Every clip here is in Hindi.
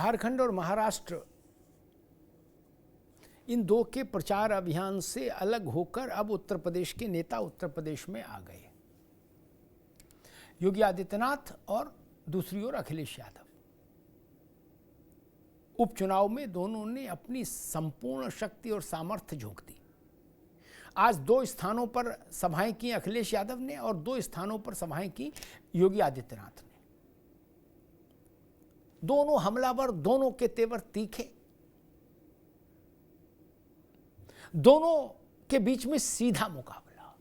झारखंड और महाराष्ट्र इन दो के प्रचार अभियान से अलग होकर अब उत्तर प्रदेश के नेता उत्तर प्रदेश में आ गए। योगी आदित्यनाथ और दूसरी ओर अखिलेश यादव। उपचुनाव में दोनों ने अपनी संपूर्ण शक्ति और सामर्थ्य झोंक दी। आज 2 स्थानों पर सभाएं की अखिलेश यादव ने और 2 स्थानों पर सभाएं की योगी आदित्यनाथ ने। दोनों हमलावर, दोनों के तेवर तीखे, दोनों के बीच में सीधा मुकाबला।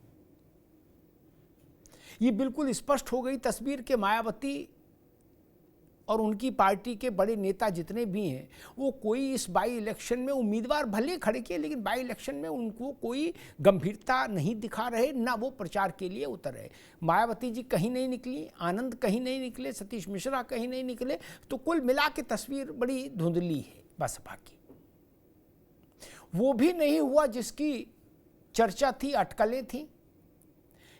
ये बिल्कुल स्पष्ट हो गई तस्वीर के मायावती और उनकी पार्टी के बड़े नेता जितने भी हैं, वो कोई इस बाई इलेक्शन में उम्मीदवार भले खड़े किए, लेकिन बाई इलेक्शन में उनको कोई गंभीरता नहीं दिखा रहे, ना वो प्रचार के लिए उतर रहे। मायावती जी कहीं नहीं निकली, आनंद कहीं नहीं निकले, सतीश मिश्रा कहीं नहीं निकले। तो कुल मिला के तस्वीर बड़ी धुंधली है बसपा की। वो भी नहीं हुआ जिसकी चर्चा थी, अटकलें थी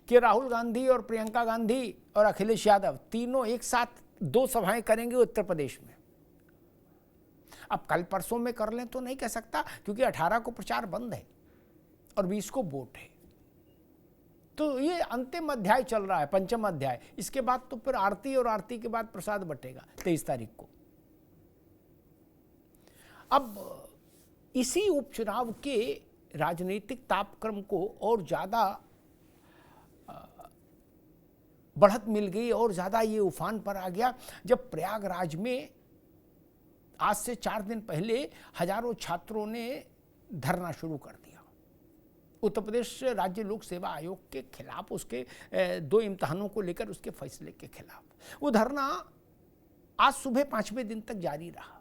कि राहुल गांधी और प्रियंका गांधी और अखिलेश यादव तीनों एक साथ 2 सभाएं करेंगे उत्तर प्रदेश में। अब कल परसों में कर लें तो नहीं कह सकता, क्योंकि 18 को प्रचार बंद है और 20 को वोट है। तो ये अंतिम अध्याय चल रहा है, पंचम अध्याय। इसके बाद तो फिर आरती, और आरती के बाद प्रसाद बटेगा 23 तारीख को। अब इसी उपचुनाव के राजनीतिक तापक्रम को और ज्यादा बढ़त मिल गई और ज़्यादा ये उफान पर आ गया जब प्रयागराज में आज से 4 दिन पहले हजारों छात्रों ने धरना शुरू कर दिया उत्तर प्रदेश राज्य लोक सेवा आयोग के खिलाफ, उसके 2 इम्तहानों को लेकर उसके फैसले के खिलाफ। वो धरना आज सुबह 5वें दिन तक जारी रहा।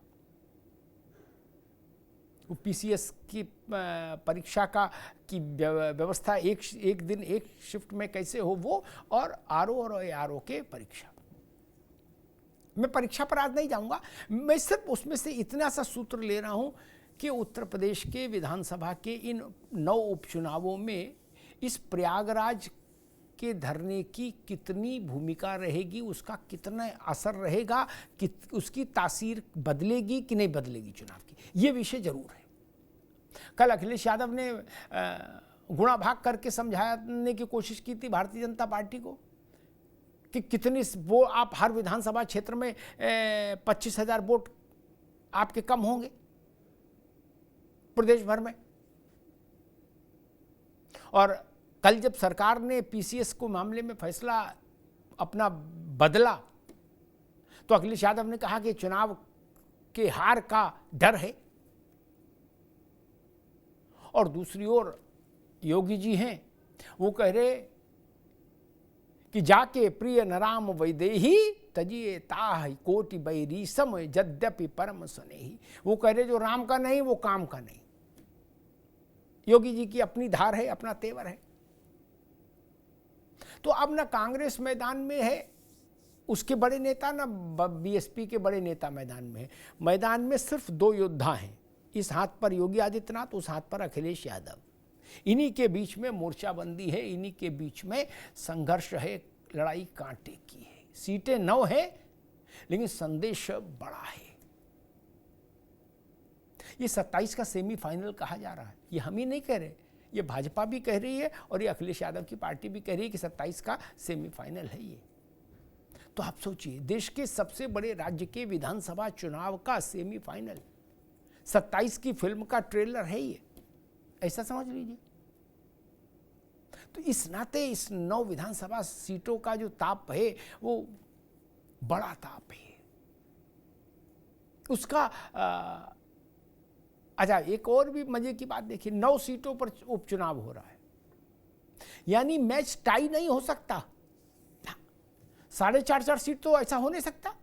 वो पीसीएस की परीक्षा की व्यवस्था एक दिन एक शिफ्ट में कैसे हो वो, और आरओ और एआरओ के परीक्षा। मैं परीक्षा पर आज नहीं जाऊंगा, मैं सिर्फ उसमें से इतना सा सूत्र ले रहा हूं कि उत्तर प्रदेश के विधानसभा के इन 9 उपचुनावों में इस प्रयागराज के धरने की कितनी भूमिका रहेगी, उसका कितना असर रहेगा, कि उसकी तासीर बदलेगी कि नहीं बदलेगी चुनाव की, ये विषय जरूर है। कल अखिलेश यादव ने गुणा भाग करके समझाने की कोशिश की थी भारतीय जनता पार्टी को कि कितनी वो आप हर विधानसभा क्षेत्र में 25,000 वोट आपके कम होंगे प्रदेश भर में। और कल जब सरकार ने पीसीएस को मामले में फैसला अपना बदला तो अखिलेश यादव ने कहा कि चुनाव के हार का डर है। और दूसरी ओर योगी जी हैं, वो कह रहे कि जाके प्रिय नराम वैदेही तजिए ताहि कोटि बैरी सम यद्यपि परम सनेही। वो कह रहे जो राम का नहीं वो काम का नहीं। योगी जी की अपनी धार है, अपना तेवर है। तो अब ना कांग्रेस मैदान में है, उसके बड़े नेता, ना बीएसपी के बड़े नेता मैदान में है। मैदान में सिर्फ 2 योद्धा हैं, इस हाथ पर योगी आदित्यनाथ, उस हाथ पर अखिलेश यादव। इन्हीं के बीच में मोर्चाबंदी है, इन्हीं के बीच में संघर्ष है, लड़ाई कांटे की है। सीटें 9 है लेकिन संदेश बड़ा है। ये 27 का सेमीफाइनल कहा जा रहा है। ये हम ही नहीं कह रहे, ये भाजपा भी कह रही है और ये अखिलेश यादव की पार्टी भी कह रही है कि 27 का सेमीफाइनल है ये। तो आप सोचिए, देश के सबसे बड़े राज्य के विधानसभा चुनाव का सेमीफाइनल 27 की फिल्म का ट्रेलर है ये, ऐसा समझ लीजिए। तो इस नाते इस 9 विधानसभा सीटों का जो ताप है वो बड़ा ताप है उसका। अच्छा, एक और भी मजे की बात देखिए, 9 सीटों पर उपचुनाव हो रहा है, यानी मैच टाई नहीं हो सकता। 4.5 सीट तो ऐसा हो नहीं सकता।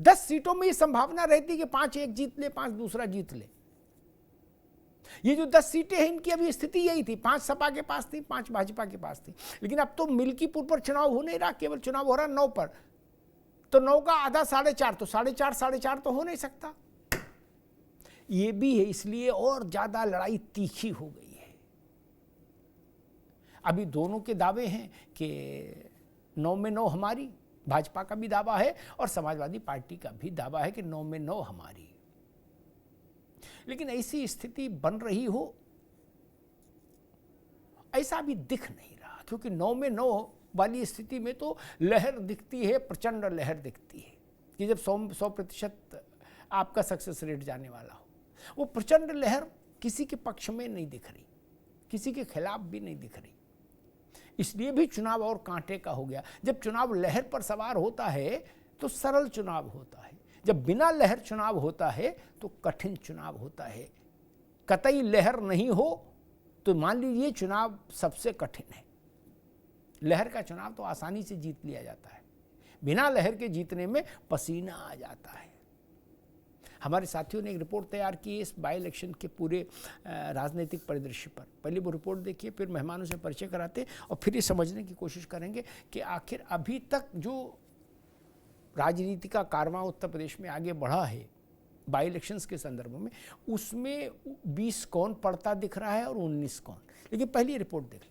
10 सीटों में ये संभावना रहती कि 5 एक जीत ले, 5 दूसरा जीत ले। ये जो 10 सीटें हैं इनकी अभी स्थिति यही थी, 5 सपा के पास थी, 5 भाजपा के पास थी। लेकिन अब तो मिल्कीपुर पर चुनाव हो नहीं रहा, केवल चुनाव हो रहा 9 पर। तो 9 का आधा 4.5, तो 4.5 तो हो नहीं सकता। ये भी है, इसलिए और ज्यादा लड़ाई तीखी हो गई है। अभी दोनों के दावे हैं कि 9 में 9 हमारी भाजपा का भी दावा है और समाजवादी पार्टी का भी दावा है कि 9 में 9 हमारी। लेकिन ऐसी स्थिति बन रही हो ऐसा भी दिख नहीं रहा, क्योंकि 9 में 9 वाली स्थिति में तो लहर दिखती है, प्रचंड लहर दिखती है कि जब 100% आपका सक्सेस रेट जाने वाला हो। वो प्रचंड लहर किसी के पक्ष में नहीं दिख रही, किसी के खिलाफ भी नहीं दिख रही। इसलिए भी चुनाव और कांटे का हो गया। जब चुनाव लहर पर सवार होता है तो सरल चुनाव होता है, जब बिना लहर चुनाव होता है तो कठिन चुनाव होता है। कतई लहर नहीं हो तो मान लीजिए चुनाव सबसे कठिन है। लहर का चुनाव तो आसानी से जीत लिया जाता है, बिना लहर के जीतने में पसीना आ जाता है। हमारे साथियों ने एक रिपोर्ट तैयार की है इस बाई इलेक्शन के पूरे राजनीतिक परिदृश्य पर। पहले वो रिपोर्ट देखिए, फिर मेहमानों से परिचय कराते और फिर ये समझने की कोशिश करेंगे कि आखिर अभी तक जो राजनीति का कारवां उत्तर प्रदेश में आगे बढ़ा है बाई इलेक्शंस के संदर्भ में, उसमें 20 कौन पड़ता दिख रहा है और 19 कौन। लेकिन पहली रिपोर्ट देख लीजिए।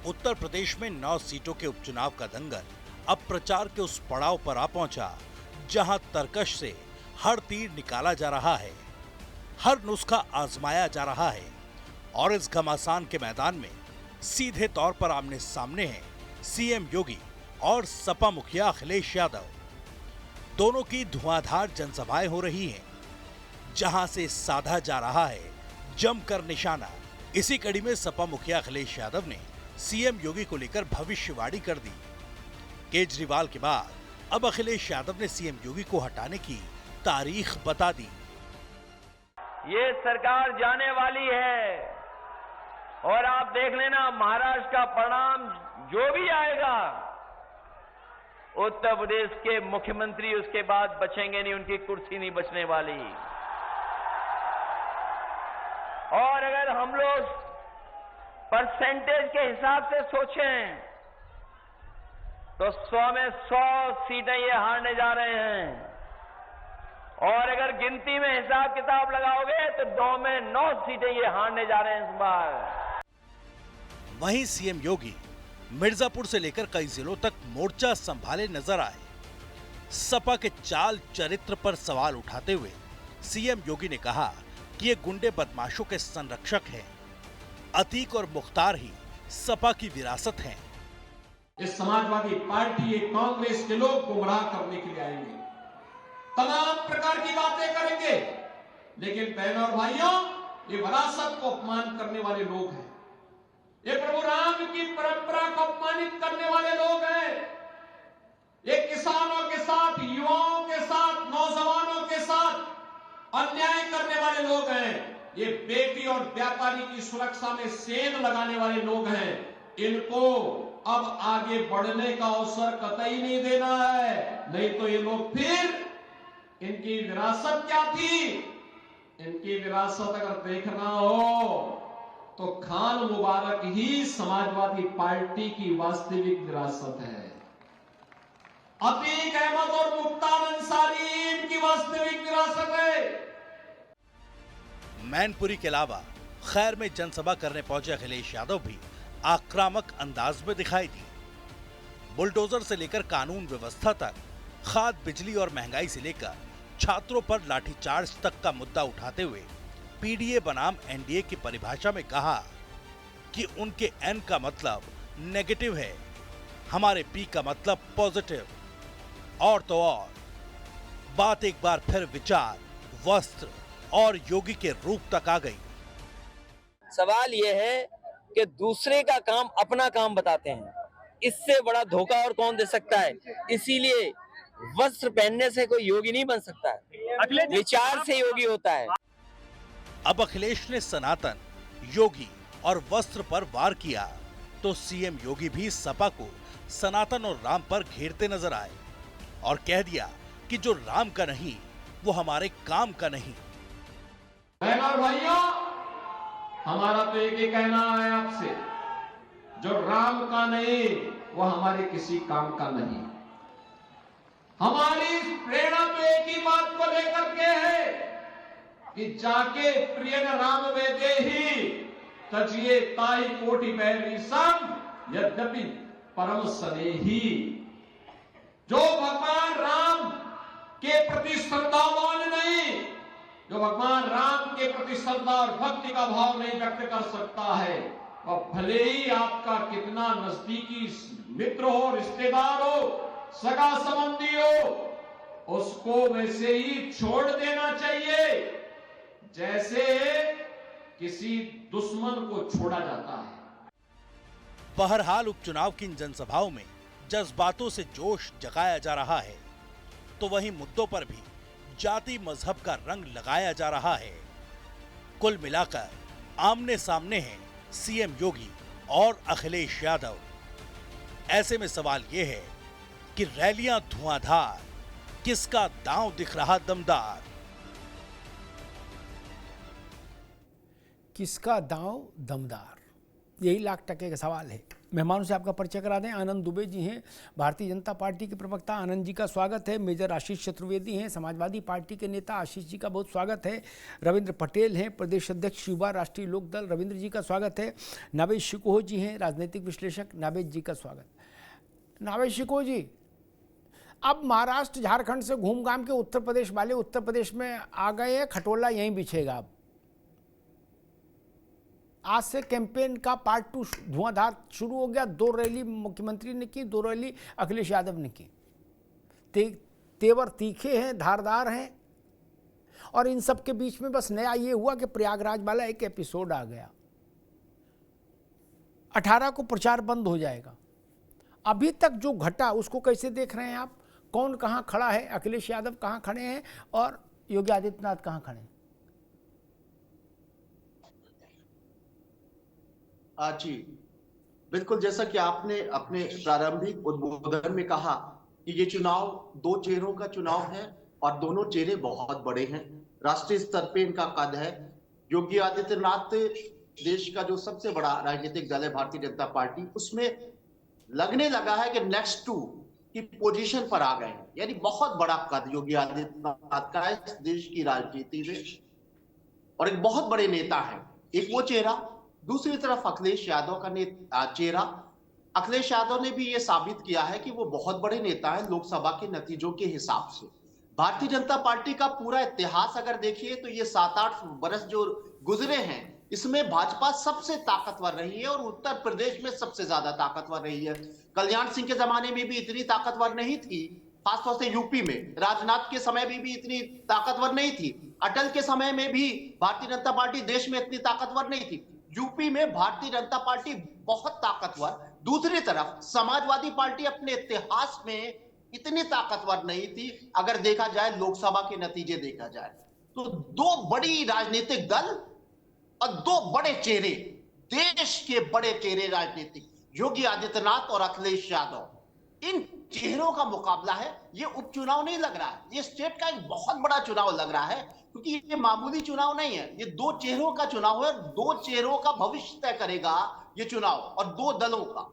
उत्तर प्रदेश में 9 सीटों के उपचुनाव का दंगल अब प्रचार के उस पड़ाव पर आ पहुंचा जहां तर्कश से हर तीर निकाला जा रहा है, हर नुस्खा आजमाया जा रहा है और इस घमासान के मैदान में सीधे तौर पर आमने सामने हैं सीएम योगी और सपा मुखिया अखिलेश यादव। दोनों की धुआंधार जनसभाएं हो रही हैं, जहां से साधा जा रहा है जमकर निशाना। इसी कड़ी में सपा मुखिया अखिलेश यादव ने सीएम योगी को लेकर भविष्यवाणी कर दी। केजरीवाल के बाद अब अखिलेश यादव ने सीएम योगी को हटाने की तारीख बता दी। ये सरकार जाने वाली है और आप देख लेना महाराष्ट्र का परिणाम जो भी आएगा, उत्तर प्रदेश के मुख्यमंत्री उसके बाद बचेंगे नहीं, उनकी कुर्सी नहीं बचने वाली। और अगर हम लोग परसेंटेज के हिसाब से सोचें तो 100 में 100 सीटें ये हारने जा रहे हैं और अगर गिनती में हिसाब किताब लगाओगे तो 9 में 9 सीटें ये हारने जा रहे हैं इस बार। वहीं सीएम योगी मिर्जापुर से लेकर कई जिलों तक मोर्चा संभाले नजर आए। सपा के चाल चरित्र पर सवाल उठाते हुए सीएम योगी ने कहा कि ये गुंडे बदमाशों के संरक्षक हैं। अतीक और मुख्तार ही सपा की विरासत हैं। इस समाजवादी पार्टी, ये कांग्रेस के लोग गुमराह करने के लिए आएंगे, तमाम प्रकार की बातें करेंगे, लेकिन बहनों और भाइयों, ये विरासत को अपमान करने वाले लोग हैं। ये प्रभु राम की परंपरा को अपमानित करने वाले लोग हैं। ये किसानों के साथ, युवाओं के साथ, नौजवानों के साथ अन्याय करने वाले लोग हैं। ये बेटी और व्यापारी की सुरक्षा में सेंध लगाने वाले लोग हैं। इनको अब आगे बढ़ने का अवसर कतई नहीं देना है, नहीं तो ये लोग फिर, इनकी विरासत क्या थी, इनकी विरासत अगर देखना हो तो खान मुबारक ही समाजवादी पार्टी की वास्तविक विरासत है। अतीक अहमद और मुख्तार अंसारी इनकी वास्तविक विरासत है। मैनपुरी के अलावा खैर में जनसभा करने पहुंचे अखिलेश यादव भी आक्रामक अंदाज में दिखाई दिए। बुलडोजर से लेकर कानून व्यवस्था तक, खाद, बिजली और महंगाई से लेकर छात्रों पर लाठीचार्ज तक का मुद्दा उठाते हुए पीडीए बनाम एनडीए की परिभाषा में कहा कि उनके एन का मतलब नेगेटिव है, हमारे पी का मतलब पॉजिटिव। और तो और बात एक बार फिर विचार, वस्त्र और योगी के रूप तक आ गई। सवाल यह है कि दूसरे का काम अपना काम बताते हैं, इससे बड़ा धोखा और कौन दे सकता है। इसीलिए वस्त्र पहनने से कोई योगी नहीं बन सकता है, विचार से योगी होता है। अब अखिलेश ने सनातन, योगी और वस्त्र पर वार किया तो सीएम योगी भी सपा को सनातन और राम पर घेरते नजर आए और कह दिया कि जो राम का नहीं वो हमारे काम का नहीं। बहनों और भाइयों, हमारा तो एक ही कहना है आपसे, जो राम का नहीं वो हमारे किसी काम का नहीं। हमारी प्रेरणा तो एक ही बात को लेकर के है कि जाके प्रिय राम वे देही तजिए ताई कोटि बैरी सम यद्यपि परम स्नेही। जो भगवान राम के प्रति श्रद्धावान नहीं, जो भगवान राम के प्रति श्रद्धा और भक्ति का भाव नहीं व्यक्त कर सकता है, वह भले ही आपका कितना नजदीकी मित्र हो, रिश्तेदार हो, सगा संबंधी हो, उसको वैसे ही छोड़ देना चाहिए जैसे किसी दुश्मन को छोड़ा जाता है। बहरहाल उपचुनाव की इन जनसभाओं में जज्बातों से जोश जगाया जा रहा है, तो वहीं मुद्दों पर भी जाति मजहब का रंग लगाया जा रहा है। कुल मिलाकर आमने सामने हैं सीएम योगी और अखिलेश यादव। ऐसे में सवाल यह है कि रैलियां धुआंधार, किसका दांव दिख रहा दमदार? किसका दांव दमदार, यही लाख टके का सवाल है। मेहमानों से आपका परिचय करा दें। आनंद दुबे जी हैं, भारतीय जनता पार्टी के प्रवक्ता, आनंद जी का स्वागत है। मेजर आशीष चतुर्वेदी हैं, समाजवादी पार्टी के नेता, आशीष जी का बहुत स्वागत है। रविंद्र पटेल हैं, प्रदेश अध्यक्ष युवा राष्ट्रीय लोक दल, रविंद्र जी का स्वागत है। नावेद शिकोह जी हैं, राजनीतिक विश्लेषक, नावेद जी का स्वागत। नावेद शिकोह जी, अब महाराष्ट्र झारखंड से घूम घाम के उत्तर प्रदेश वाले उत्तर प्रदेश में आ गए हैं, खटोला यहीं बिछेगा। अब आज से कैंपेन का पार्ट 2 धुआंधार शुरू हो गया। 2 रैली मुख्यमंत्री ने की, 2 रैली अखिलेश यादव ने की। तेवर तीखे हैं, धारदार हैं, और इन सब के बीच में बस नया ये हुआ कि प्रयागराज वाला एक एपिसोड आ गया। 18 को प्रचार बंद हो जाएगा। अभी तक जो घटा उसको कैसे देख रहे हैं आप? कौन कहाँ खड़ा है, अखिलेश यादव कहाँ खड़े हैं और योगी आदित्यनाथ कहाँ खड़े हैं? जी बिल्कुल, जैसा कि आपने अपने प्रारंभिक उद्बोधन में कहा कि ये चुनाव 2 चेहरों का चुनाव है और दोनों चेहरे बहुत बड़े हैं। राष्ट्रीय स्तर पे इनका कद है। योगी आदित्यनाथ देश का जो सबसे बड़ा राजनीतिक दल है भारतीय जनता पार्टी, उसमें लगने लगा है कि नेक्स्ट 2 की पोजीशन पर आ गए हैं। यानी बहुत बड़ा कद योगी आदित्यनाथ का है इस देश की राजनीति में और एक बहुत बड़े नेता है। एक वो चेहरा, दूसरी तरफ अखिलेश यादव का चेहरा। अखिलेश यादव ने भी ये साबित किया है कि वो बहुत बड़े नेता हैं लोकसभा के नतीजों के हिसाब से। भारतीय जनता पार्टी का पूरा इतिहास अगर देखिए तो ये 7-8 वर्ष जो गुजरे हैं, इसमें भाजपा सबसे ताकतवर रही है और उत्तर प्रदेश में सबसे ज्यादा ताकतवर रही है। कल्याण सिंह के जमाने में भी इतनी ताकतवर नहीं थी, खासतौर से यूपी में। राजनाथ के समय में भी इतनी ताकतवर नहीं थी। अटल के समय में भी भारतीय जनता पार्टी देश में इतनी ताकतवर नहीं थी। यूपी में भारतीय जनता पार्टी बहुत ताकतवर। दूसरी तरफ समाजवादी पार्टी अपने इतिहास में इतनी ताकतवर नहीं थी। अगर देखा जाए, लोकसभा के नतीजे देखा जाए तो 2 बड़ी राजनीतिक दल और 2 बड़े चेहरे, देश के बड़े चेहरे राजनीतिक, योगी आदित्यनाथ और अखिलेश यादव, इन चेहरों का मुकाबला है। ये उपचुनाव नहीं लग रहा है, ये स्टेट का एक बहुत बड़ा चुनाव लग रहा है, क्योंकि ये मामूली चुनाव नहीं है। ये 2 चेहरों का चुनाव है। 2 चेहरों का भविष्य तय करेगा ये चुनाव, और 2 दलों का।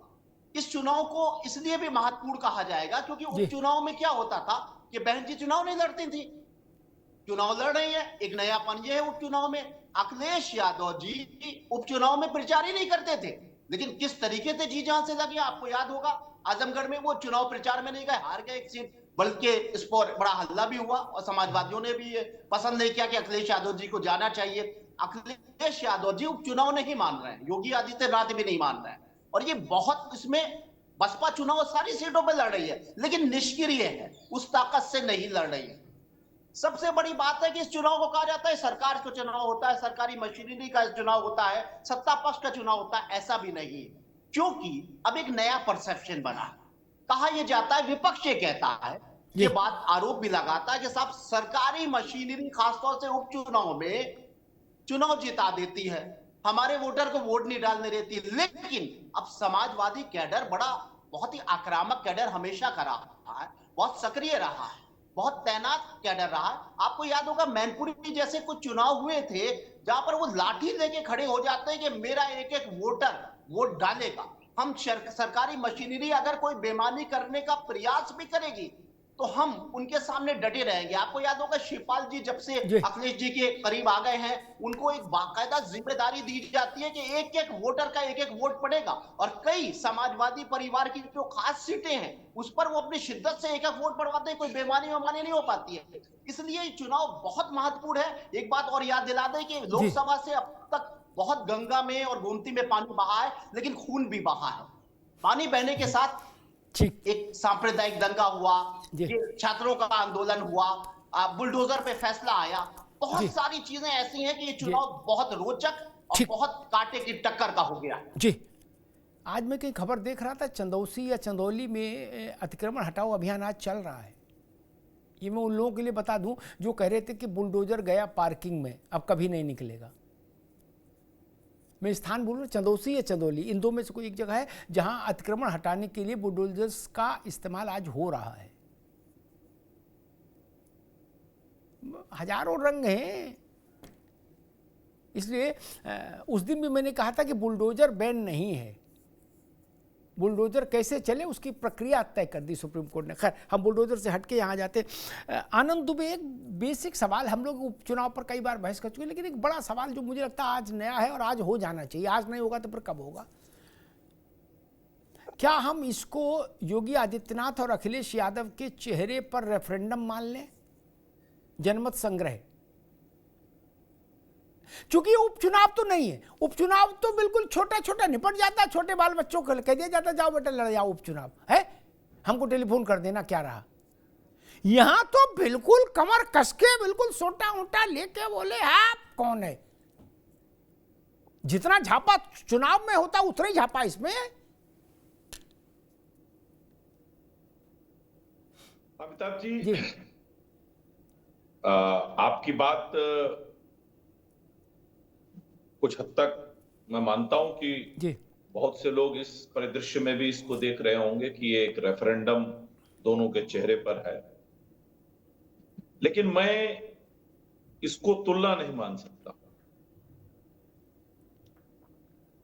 इस चुनाव को इसलिए भी महत्वपूर्ण कहा जाएगा क्योंकि उपचुनाव में क्या होता था कि बहन जी चुनाव नहीं लड़ती थी, चुनाव लड़ रही है। एक नयापन ये है उपचुनाव में। अखिलेश यादव जी उपचुनाव में प्रचार ही नहीं करते थे, लेकिन किस तरीके से जी जान से लगे, आपको याद होगा। आजमगढ़ में वो चुनाव प्रचार में नहीं गए, हार गए एक सीट, बल्कि इस पर बड़ा हल्ला भी हुआ और समाजवादियों ने भी ये पसंद नहीं किया कि अखिलेश यादव जी को जाना चाहिए। अखिलेश यादव जी उपचुनाव नहीं मान रहे हैं, योगी आदित्यनाथ भी नहीं मान रहे हैं, और ये बहुत, इसमें बसपा चुनाव सारी सीटों पर लड़ रही है लेकिन निष्क्रिय है, उस ताकत से नहीं लड़ रही है। सबसे बड़ी बात है कि इस चुनाव को कहा जाता है सरकार का चुनाव होता है, सरकारी मशीनरी का चुनाव होता है, सत्ता पक्ष का चुनाव होता है। ऐसा भी नहीं है, क्योंकि अब एक नया परसेप्शन बना। कहा यह जाता है, विपक्ष ये कहता है, ये बात आरोप भी लगाता है कि साहब सरकारी मशीनरी खासतौर से उपचुनाव में चुनाव जिता देती है, हमारे वोटर को वोट नहीं डालने देती। लेकिन अब समाजवादी कैडर बहुत ही आक्रामक कैडर हमेशा का रहा है, बहुत सक्रिय रहा है, बहुत तैनात कैडर रहा है। आपको याद होगा मैनपुरी जैसे कुछ चुनाव हुए थे जहां पर वो लाठी लेके खड़े हो जाते हैं कि मेरा एक एक वोटर वोट डालेगा। हम सरकारी मशीनरी अगर कोई बेईमानी करने का प्रयास भी करेगी तो हम उनके सामने डटे रहेंगे। आपको याद होगा शिवपाल जी जब से अखिलेश जी के करीब आ गए हैं, उनको एक बाकायदा जिम्मेदारी दी जाती है कि एक एक वोटर का एक एक वोट पड़ेगा, और कई समाजवादी परिवार की जो खास सीटें हैं उस पर वो अपनी शिद्दत से एक एक वोट पड़वाते हैं, कोई बेमानी नहीं हो पाती है। इसलिए चुनाव बहुत महत्वपूर्ण है। एक बात और याद दिला दें कि लोकसभा से अब तक बहुत गंगा में और गोमती में पानी बहा है, लेकिन खून भी बहा है। पानी बहने के साथ एक सांप्रदायिक दंगा हुआ, छात्रों का आंदोलन हुआ, बुलडोजर पे फैसला आया, बहुत सारी चीजें ऐसी हैं कि ये चुनाव बहुत रोचक और बहुत कांटे की टक्कर का हो गया जी। आज मैं कहीं खबर देख रहा था, चंदौसी या चंदौली में अतिक्रमण हटाओ अभियान आज चल रहा है। ये मैं उन लोगों के लिए बता दूं जो कह रहे थे कि बुलडोजर गया पार्किंग में, अब कभी नहीं निकलेगा। मैं स्थान बोल रहा हूँ, चंदौसी या चंदौली, इन दो में से कोई एक जगह है जहां अतिक्रमण हटाने के लिए बुलडोजर्स का इस्तेमाल आज हो रहा है। हजारों रंग हैं। इसलिए उस दिन भी मैंने कहा था कि बुलडोजर बैन नहीं है, बुलडोजर कैसे चले उसकी प्रक्रिया तय कर दी सुप्रीम कोर्ट ने। खैर, हम बुलडोजर से हटके यहाँ जाते। आनंद दुबे, एक बेसिक सवाल, हम लोग उपचुनाव पर कई बार बहस कर चुके, लेकिन एक बड़ा सवाल जो मुझे लगता है आज नया है और आज हो जाना चाहिए, आज नहीं होगा तो फिर कब होगा। क्या हम इसको योगी आदित्यनाथ और अखिलेश यादव के चेहरे पर रेफरेंडम मान लें, जनमत संग्रह? क्योंकि उपचुनाव तो नहीं है, उपचुनाव तो बिल्कुल छोटा छोटा निपट जाता, छोटे बाल बच्चों को कह दिया जाता जाओ बेटा लड़ जाओ उपचुनाव है, हमको टेलीफोन कर देना, क्या रहा। यहां तो बिल्कुल कमर कसके बिल्कुल सोटा ऊंटा लेके बोले आप कौन है। जितना झापा चुनाव में होता उतना ही झापा इसमें। अमिताभ जी, आपकी बात कुछ हद तक मैं मानता हूं कि बहुत से लोग इस परिदृश्य में भी इसको देख रहे होंगे कि ये एक रेफरेंडम दोनों के चेहरे पर है, लेकिन मैं इसको तुलना नहीं मान सकता,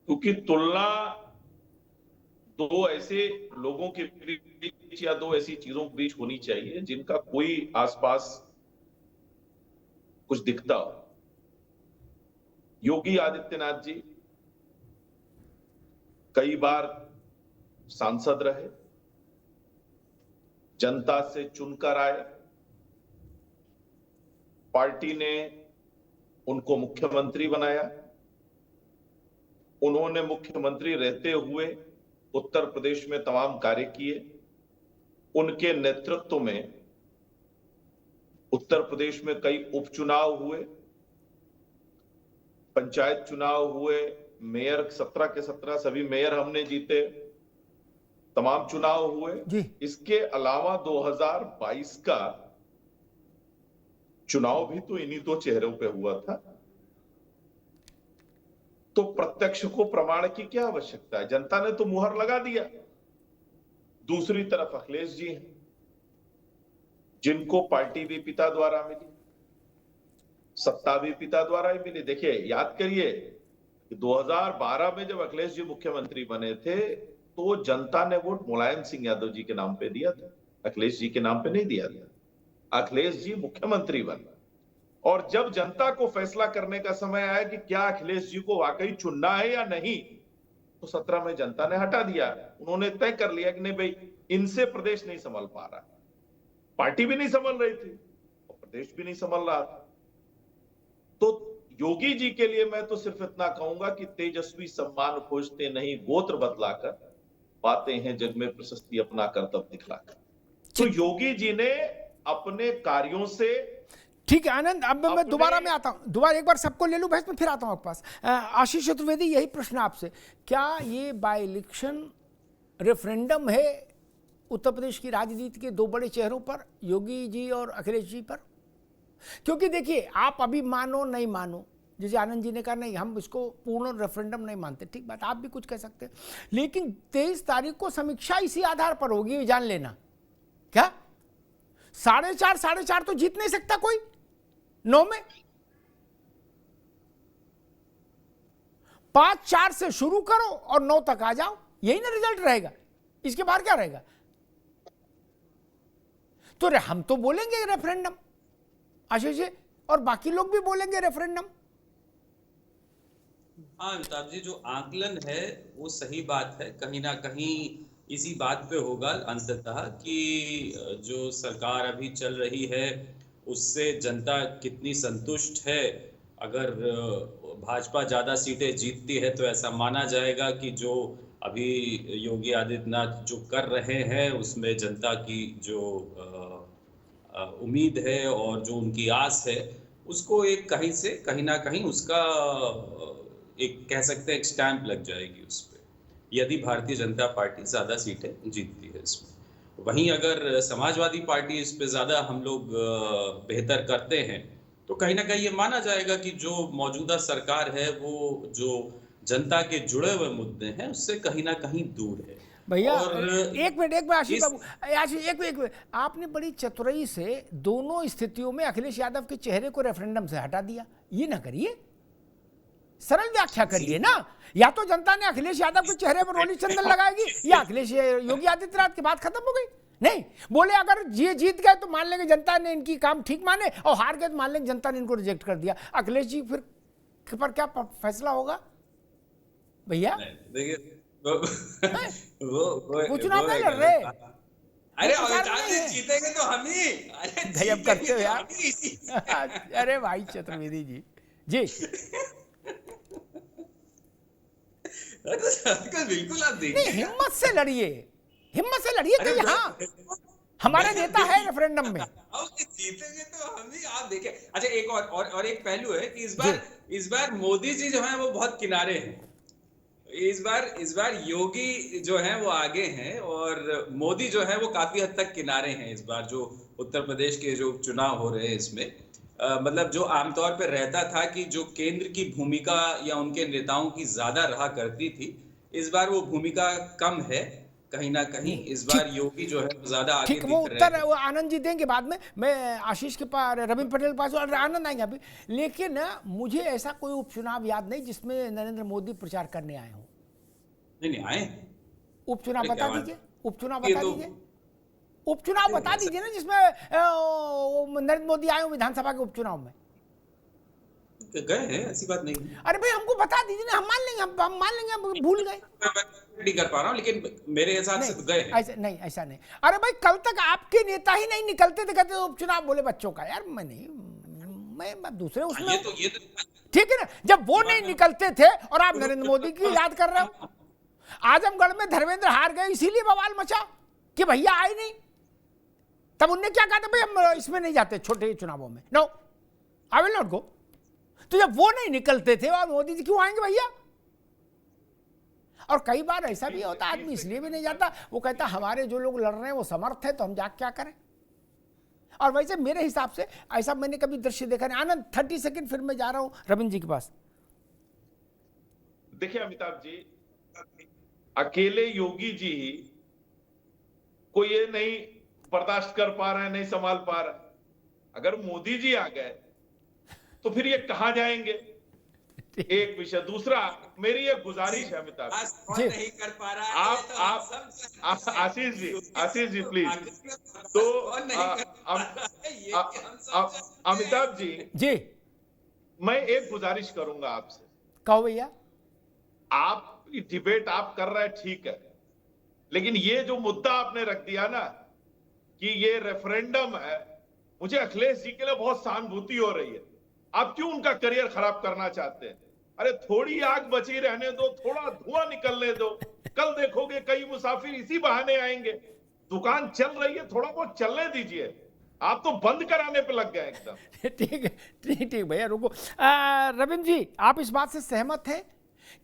क्योंकि तुलना दो ऐसे लोगों के बीच या दो ऐसी चीजों के बीच होनी चाहिए जिनका कोई आसपास कुछ दिखता हो। योगी आदित्यनाथ जी कई बार सांसद रहे, जनता से चुनकर आए, पार्टी ने उनको मुख्यमंत्री बनाया, उन्होंने मुख्यमंत्री रहते हुए उत्तर प्रदेश में तमाम कार्य किए, उनके नेतृत्व में उत्तर प्रदेश में कई उपचुनाव हुए, पंचायत चुनाव हुए, मेयर 17 के 17 सभी मेयर हमने जीते, तमाम चुनाव हुए। इसके अलावा 2022 का चुनाव भी तो इन्हीं दो चेहरों पे हुआ था, तो प्रत्यक्ष को प्रमाण की क्या आवश्यकता है, जनता ने तो मुहर लगा दिया। दूसरी तरफ अखिलेश जी हैं जिनको पार्टी भी पिता द्वारा मिली, सत्ता भी पिता द्वारा ही मिली। देखिए, याद करिए कि 2012 में जब अखिलेश जी मुख्यमंत्री बने थे तो जनता ने वोट मुलायम सिंह यादव जी के नाम पे दिया था, अखिलेश जी के नाम पे नहीं दिया था। अखिलेश जी मुख्यमंत्री बने और जब जनता को फैसला करने का समय आया कि क्या अखिलेश जी को वाकई चुनना है या नहीं, तो 17 में जनता ने हटा दिया। उन्होंने तय कर लिया कि नहीं भाई, इनसे प्रदेश नहीं संभल पा रहा, पार्टी भी नहीं संभल रही थी और प्रदेश भी नहीं संभल रहा था। तो योगी जी के लिए मैं तो सिर्फ इतना कहूंगा कि तेजस्वी सम्मान खोजते नहीं, गोत्र बतलाकर पाते हैं जग में प्रशस्ति अपना कर्तव्य दिखलाकर। तो योगी जी ने अपने कार्यों से, ठीक है आनंद, अब मैं दोबारा में आता हूं, दोबारा एक बार सबको ले लूं बहस में, फिर आता हूं आपके पास। आशीष चतुर्वेदी, यही प्रश्न आपसे, क्या ये बाय इलेक्शन रेफरेंडम है उत्तर प्रदेश की राजनीति के दो बड़े चेहरों पर, योगी जी और अखिलेश जी पर? क्योंकि देखिए, आप अभी मानो नहीं मानो, जैसे आनंद जी ने कहा नहीं हम इसको पूर्ण रेफरेंडम नहीं मानते, ठीक बात, आप भी कुछ कह सकते हैं, लेकिन 23 तारीख को समीक्षा इसी आधार पर होगी, जान लेना। क्या 4.5 तो जीत नहीं सकता कोई 9 में? 5-4 से शुरू करो और 9 तक आ जाओ, यही ना रिजल्ट रहेगा, इसके बाहर क्या रहेगा? तो हम तो बोलेंगे रेफरेंडम आशीष जी, और बाकी लोग भी बोलेंगे रेफरेंडम। हाँ अमिताभ जी, जो आकलन है वो सही बात है, कहीं ना कहीं इसी बात पे होगा अंततः कि जो सरकार अभी चल रही है उससे जनता कितनी संतुष्ट है। अगर भाजपा ज्यादा सीटें जीतती है तो ऐसा माना जाएगा कि जो अभी योगी आदित्यनाथ जो कर रहे हैं उसमें जनता की जो उम्मीद है और जो उनकी आस है उसको एक कहीं से कहीं ना कहीं उसका एक कह सकते हैं एक स्टैंप लग जाएगी उस पर, यदि भारतीय जनता पार्टी ज्यादा सीटें जीतती है इसमें। वहीं अगर समाजवादी पार्टी इस पे ज्यादा हम लोग बेहतर करते हैं तो कहीं ना कहीं ये माना जाएगा कि जो मौजूदा सरकार है वो जो जनता के जुड़े हुए मुद्दे हैं उससे कहीं ना कहीं दूर है। भैया एक मिनट आशीष बाबू, आशीष एक मिनट, आपने बड़ी चतुराई से दोनों स्थितियों में अखिलेश यादव के चेहरे को रेफरेंडम से हटा दिया। ये ना करिए, सरल व्याख्या करिए ना। या तो जनता ने अखिलेश यादव के चेहरे पर रोली चंदन लगाएगी या अखिलेश योगी आदित्यनाथ की बात खत्म हो गई। नहीं बोले अगर ये जीत गए तो मान लेंगे जनता ने इनकी काम ठीक माने, और हार गए तो मान लेंगे जनता ने इनको रिजेक्ट कर दिया। अखिलेश जी फिर पर क्या फैसला होगा भैया? देखिए वो चुनाव नहीं लड़ रहे। अरे जीतेंगे तो हम ही, गजब करते हो यार। अरे भाई चतुर्वेदी जी जी बिल्कुल आप देखिए, हिम्मत से लड़िए, हिम्मत से लड़िए कि हाँ हमारा नेता है रेफरेंडम में। जीतेंगे तो हम ही, आप देखें। अच्छा एक और एक पहलू है कि इस बार मोदी जी जो है वो बहुत किनारे हैं। इस बार योगी जो है वो आगे हैं और मोदी जो है वो काफी हद तक किनारे हैं। इस बार जो उत्तर प्रदेश के जो चुनाव हो रहे हैं इसमें मतलब जो आमतौर पर रहता था कि जो केंद्र की भूमिका या उनके नेताओं की ज्यादा रहा करती थी, इस बार वो भूमिका कम है कहीं ना कहीं। इस बार योगी जो है ज्यादा आगे ठीक, वो उत्तर वो आनंद जी देंगे बाद में। मैं आशीष के पास, रविंद्र पटेल के पास और आनंद आएंगे अभी। लेकिन मुझे ऐसा कोई उपचुनाव याद नहीं जिसमें नरेंद्र मोदी प्रचार करने आए हों। नहीं आए। उपचुनाव बता दीजिए, उपचुनाव बता दीजिए, उपचुनाव बता दीजिए ना जिसमें नरेंद्र मोदी आए हो विधानसभा के उपचुनाव में। गए हैं, ऐसी बात नहीं। अरे भाई हमको बता दीजिए ना, हम मान लेंगे, हम मान लेंगे, हम भूल गए। नहीं कर पा रहा हूं लेकिन मेरे हिसाब से तो गए हैं। ऐसा नहीं, ऐसा नहीं। अरे भाई कल तक आपके नेता ही नहीं निकलते थे, कहते उपचुनाव बोले बच्चों का। यार मैं दूसरे उसमें ये तो ठीक है ना। जब वो नहीं निकलते थे और आप नरेंद्र मोदी की याद कर रहे हो। आजमगढ़ में धर्मेंद्र हार गए इसीलिए बवाल मचा कि भैया आए नहीं। तब उनने क्या कहा था, भाई हम इसमें नहीं जाते छोटे चुनावों में, no I will not go. तो जब वो नहीं निकलते थे और मोदी जी क्यों आएंगे भैया? और कई बार ऐसा भी होता आदमी इसलिए भी नहीं जाता, वो कहता हमारे जो लोग लड़ रहे हैं वो समर्थ है तो हम जाके क्या करें। और वैसे मेरे हिसाब से ऐसा मैंने कभी दृश्य देखा नहीं। आनंद 30 सेकंड फिर मैं जा रहा हूं रविंद्र जी के पास। देखिए अमिताभ जी, अकेले योगी जी ही को ये नहीं बर्दाश्त कर पा रहे हैं, नहीं संभाल पा रहे। अगर मोदी जी आ गए तो फिर ये कहां जाएंगे? एक विषय। दूसरा, मेरी एक गुजारिश है अमिताभ जी, नहीं कर पा रहा आप आशीष जी प्लीज। तो अमिताभ जी, मैं एक गुजारिश करूंगा आपसे। कहो भैया। आप डिबेट आप कर रहे हैं ठीक है, लेकिन ये जो मुद्दा आपने रख दिया ना कि ये रेफरेंडम है, मुझे अखिलेश जी के लिए बहुत सहानुभूति हो रही है। आप क्यों उनका करियर खराब करना चाहते हैं? अरे थोड़ी आग बची रहने दो, थोड़ा धुआं निकलने दो। कल देखोगे कई मुसाफिर इसी बहाने आएंगे। दुकान चल रही है, थोड़ा बहुत चलने दीजिए। आप तो बंद कराने पे लग गए एकदम। ठीक है, ठीक भैया रुको। रविंद्र जी, आप इस बात से सहमत हैं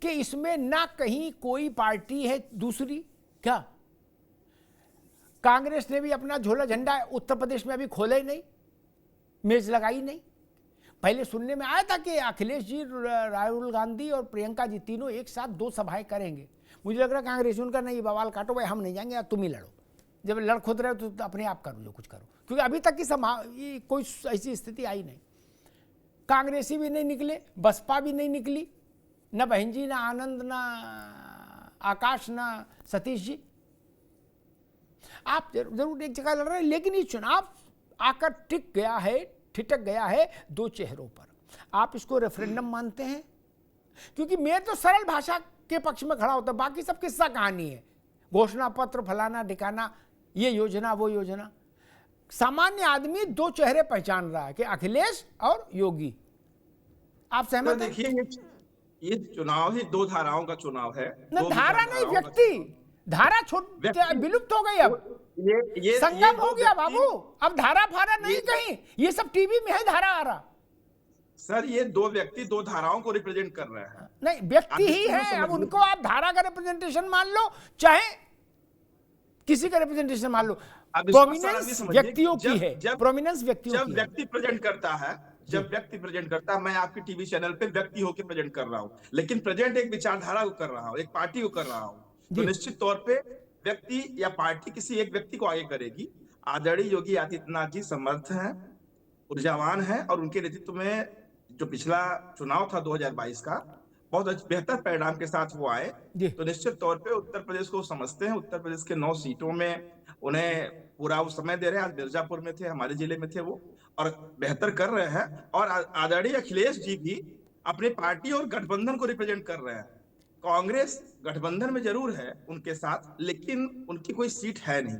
कि इसमें ना कहीं कोई पार्टी है दूसरी? क्या कांग्रेस ने भी अपना झोला झंडा उत्तर प्रदेश में अभी खोला ही नहीं, मेज लगाई नहीं? पहले सुनने में आया था कि अखिलेश जी, राहुल गांधी और प्रियंका जी तीनों एक साथ 2 सभाएं करेंगे। मुझे लग रहा है कांग्रेस उनका नहीं, बवाल काटो भाई, हम नहीं जाएंगे, तुम ही लड़ो। जब लड़ खुद रहे हो तो अपने आप करो जो कुछ करो, क्योंकि अभी तक की कोई ऐसी स्थिति आई नहीं। कांग्रेसी भी नहीं निकले, बसपा भी नहीं निकली, न बहन जी, ना आनंद, ना आकाश, ना सतीश जी। आप जरूर एक जगह लड़ रहे हैं, लेकिन ये चुनाव आकर ठिठक गया है दो चेहरों पर। आप इसको रेफरेंडम मानते हैं? क्योंकि मैं तो सरल भाषा के पक्ष में खड़ा होता, बाकी सब किस्सा कहानी है, घोषणा पत्र, फलाना ढिकाना, ये योजना वो योजना। सामान्य आदमी दो चेहरे पहचान रहा है कि अखिलेश और योगी। आप सहमत हैं? देखिए, ये चुनाव ही दो धाराओं का चुनाव है। न धारा नहीं, व्यक्ति। धारा विलुप्त हो गई, अब ये संगम हो गया बाबू। अब धारा फारा नहीं कहीं, ये सब टीवी में है धारा आ रहा। सर, ये दो व्यक्ति दो धाराओं को रिप्रेजेंट कर रहे हैं। नहीं, व्यक्ति ही है। अब उनको आप धारा का रिप्रेजेंटेशन मान लो, चाहे किसी का रिप्रेजेंटेशन मान लो, प्रोमिनेंस व्यक्तियों की है। प्रोमिनेंस व्यक्तियों की। जब व्यक्ति प्रेजेंट करता है, जब व्यक्ति प्रेजेंट करता है, मैं आपके टीवी चैनल पे व्यक्ति होकर प्रेजेंट कर रहा हूं, लेकिन प्रेजेंट एक विचारधारा को कर रहा हूं, एक पार्टी को कर रहा हूं, तो निश्चित तौर पे व्यक्ति या पार्टी किसी एक व्यक्ति को आगे करेगी। आदरणीय योगी आदित्यनाथ जी समर्थ हैं, ऊर्जावान हैं, और उनके नेतृत्व में जो पिछला चुनाव था 2022 का, बहुत बेहतर परिणाम के साथ वो आए। तो निश्चित तौर पे उत्तर प्रदेश को समझते हैं। उत्तर प्रदेश के 9 सीटों में उन्हें पूरा वो समय दे रहे हैं। आज मिर्जापुर में थे, हमारे जिले में थे वो, और बेहतर कर रहे हैं। और आदरणीय अखिलेश जी भी अपनी पार्टी और गठबंधन को रिप्रेजेंट कर रहे हैं। कांग्रेस गठबंधन में जरूर है उनके साथ, लेकिन उनकी कोई सीट है नहीं।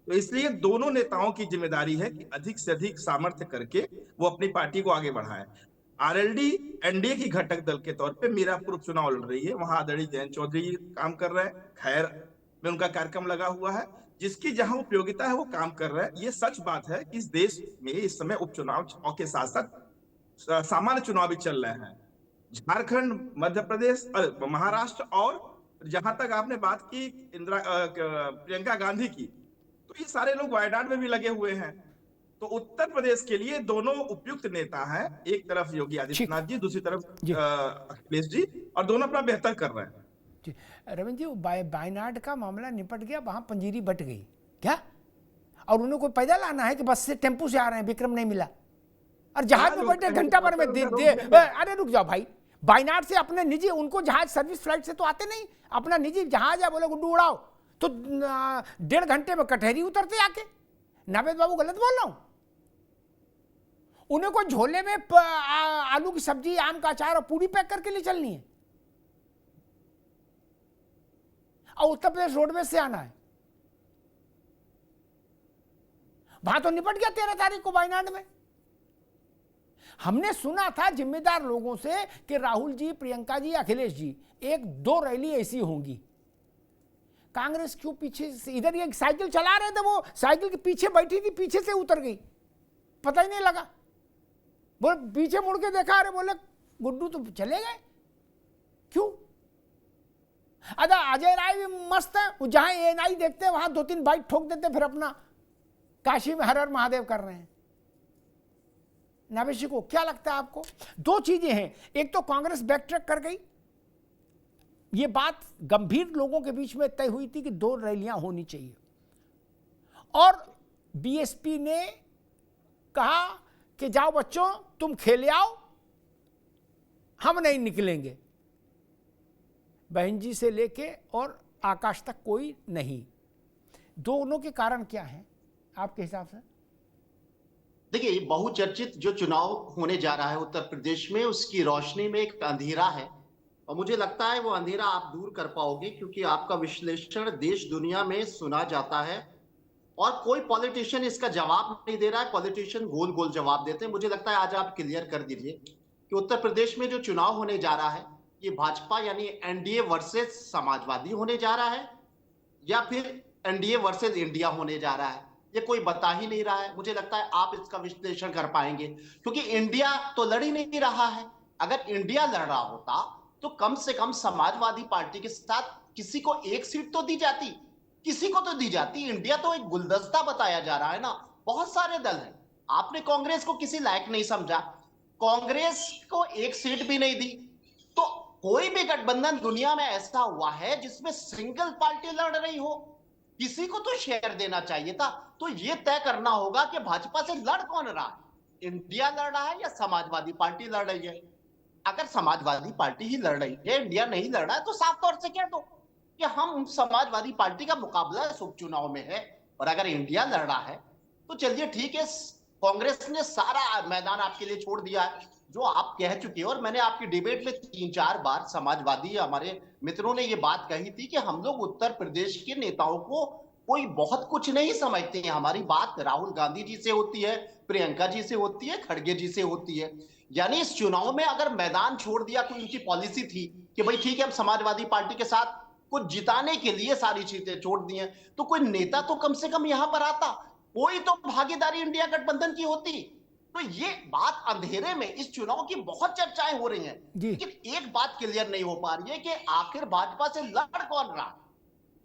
तो इसलिए दोनों नेताओं की जिम्मेदारी है कि अधिक से अधिक सामर्थ्य करके वो अपनी पार्टी को आगे बढ़ाएं। आरएलडी एनडीए की घटक दल के तौर पे मीरापुर उपचुनाव लड़ रही है, वहां आदरणीय जयंत चौधरी काम कर रहे हैं, खैर में उनका कार्यक्रम लगा हुआ है, जिसकी जहां उपयोगिता है वो काम कर रहे हैं। ये सच बात है कि इस देश में इस समय उपचुनाव के साथ साथ सामान्य चुनाव भी चल रहे हैं। झारखंड, मध्य प्रदेश, महाराष्ट्र, और जहां तक आपने बात की प्रियंका गांधी की, तो ये सारे लोग वायनाड में भी लगे हुए हैं। तो उत्तर प्रदेश के लिए दोनों उपयुक्त नेता हैं, एक तरफ योगी आदित्यनाथ जी, दूसरी तरफ अखिलेश जी, और दोनों अपना बेहतर कर रहे हैं। रविंद्र जी, वायनाड का मामला निपट गया, वहां पंजीरी बट गई क्या? और उन्हें कोई पैदल आना है कि बस से, टेम्पू से आ रहे हैं, विक्रम नहीं मिला, और जहाज में बैठे घंटा भर में अरे रुक जाओ भाई, वायनाड से अपने निजी, उनको जहाज सर्विस फ्लाइट से तो आते नहीं, अपना निजी जहाज है, बोले गुड्डू उड़ाओ, तो 1.5 घंटे में कटहरी उतरते आके। नावेद बाबू गलत बोल रहा हूं? उन्हें कोई झोले में आलू की सब्जी, आम का अचार और पूरी पैक करके ले चलनी है, और उत्तर प्रदेश रोडवेज से आना है। वहां तो निपट गया 13 तारीख को वायनाड में। हमने सुना था जिम्मेदार लोगों से कि राहुल जी, प्रियंका जी, अखिलेश जी, 1-2 रैली ऐसी होंगी। कांग्रेस क्यों पीछे से? इधर ये साइकिल चला रहे थे, वो साइकिल के पीछे बैठी थी, पीछे से उतर गई, पता ही नहीं लगा। बोले पीछे मुड़ के देखा, अरे बोले गुड्डू तो चले गए, क्यों? अदा अजय राय भी मस्त है, वो जहां एएनआई देखते हैं वहां 2-3 बाइट ठोक देते, फिर अपना काशी में हर हर महादेव कर रहे हैं। नावेशी को क्या लगता है आपको? 2 चीजें हैं, एक तो कांग्रेस बैकट्रैक कर गई, ये बात गंभीर लोगों के बीच में तय हुई थी कि 2 रैलियां होनी चाहिए, और बीएसपी ने कहा कि जाओ बच्चों तुम खेले आओ, हम नहीं निकलेंगे। बहन जी से लेके और आकाश तक कोई नहीं। दोनों के कारण क्या है आपके हिसाब से? देखिए, बहुचर्चित जो चुनाव होने जा रहा है उत्तर प्रदेश में, उसकी रोशनी में एक अंधेरा है, और मुझे लगता है वो अंधेरा आप दूर कर पाओगे, क्योंकि आपका विश्लेषण देश दुनिया में सुना जाता है, और कोई पॉलिटिशियन इसका जवाब नहीं दे रहा है। पॉलिटिशियन गोल गोल जवाब देते हैं। मुझे लगता है आज आप क्लियर कर दीजिए कि उत्तर प्रदेश में जो चुनाव होने जा रहा है, ये भाजपा यानी एनडीए वर्सेस समाजवादी होने जा रहा है, या फिर एनडीए वर्सेस इंडिया होने जा रहा है, ये कोई बता ही नहीं रहा है। मुझे लगता है आप इसका विश्लेषण कर पाएंगे, क्योंकि इंडिया तो लड़ ही नहीं रहा है। अगर इंडिया लड़ रहा होता तो कम से कम समाजवादी पार्टी के साथ किसी को 1 सीट तो दी जाती, किसी को तो दी जाती। इंडिया तो एक गुलदस्ता बताया जा रहा है ना, बहुत सारे दल हैं। आपने कांग्रेस को किसी लायक नहीं समझा, कांग्रेस को 1 सीट भी नहीं दी। तो कोई भी गठबंधन दुनिया में ऐसा हुआ है जिसमें सिंगल पार्टी लड़ रही हो? किसी को तो शेयर देना चाहिए था। तो ये तय करना होगा कि भाजपा से लड़ कौन रहा है, इंडिया लड़ रहा है या समाजवादी पार्टी लड़ रही है। अगर समाजवादी पार्टी ही लड़ रही है, इंडिया नहीं लड़ रहा है, तो साफ तौर से कह दो कि हम समाजवादी पार्टी का मुकाबला इस उपचुनाव में है, और अगर इंडिया लड़ रहा है तो चलिए ठीक है, कांग्रेस ने सारा मैदान आपके लिए छोड़ दिया है, जो आप कह चुके हो। और मैंने आपकी डिबेट में 3-4 बार समाजवादी हमारे मित्रों ने ये बात कही थी कि हम लोग उत्तर प्रदेश के नेताओं को कोई बहुत कुछ नहीं समझते हैं, हमारी बात राहुल गांधी जी से होती है, प्रियंका जी से होती है, खड़गे जी से होती है। यानी इस चुनाव में अगर मैदान छोड़ दिया, कोई उनकी पॉलिसी थी कि भाई ठीक है हम समाजवादी पार्टी के साथ कुछ जिताने के लिए सारी चीजें छोड़ दी हैं, तो कोई नेता तो कम से कम यहां पर आता, कोई तो भागीदारी इंडिया गठबंधन की होती। तो ये बात अंधेरे में इस चुनाव की बहुत चर्चाएं हो रही हैं, लेकिन एक बात क्लियर नहीं हो पा रही है कि आखिर भाजपा से लड़ कौन रहा।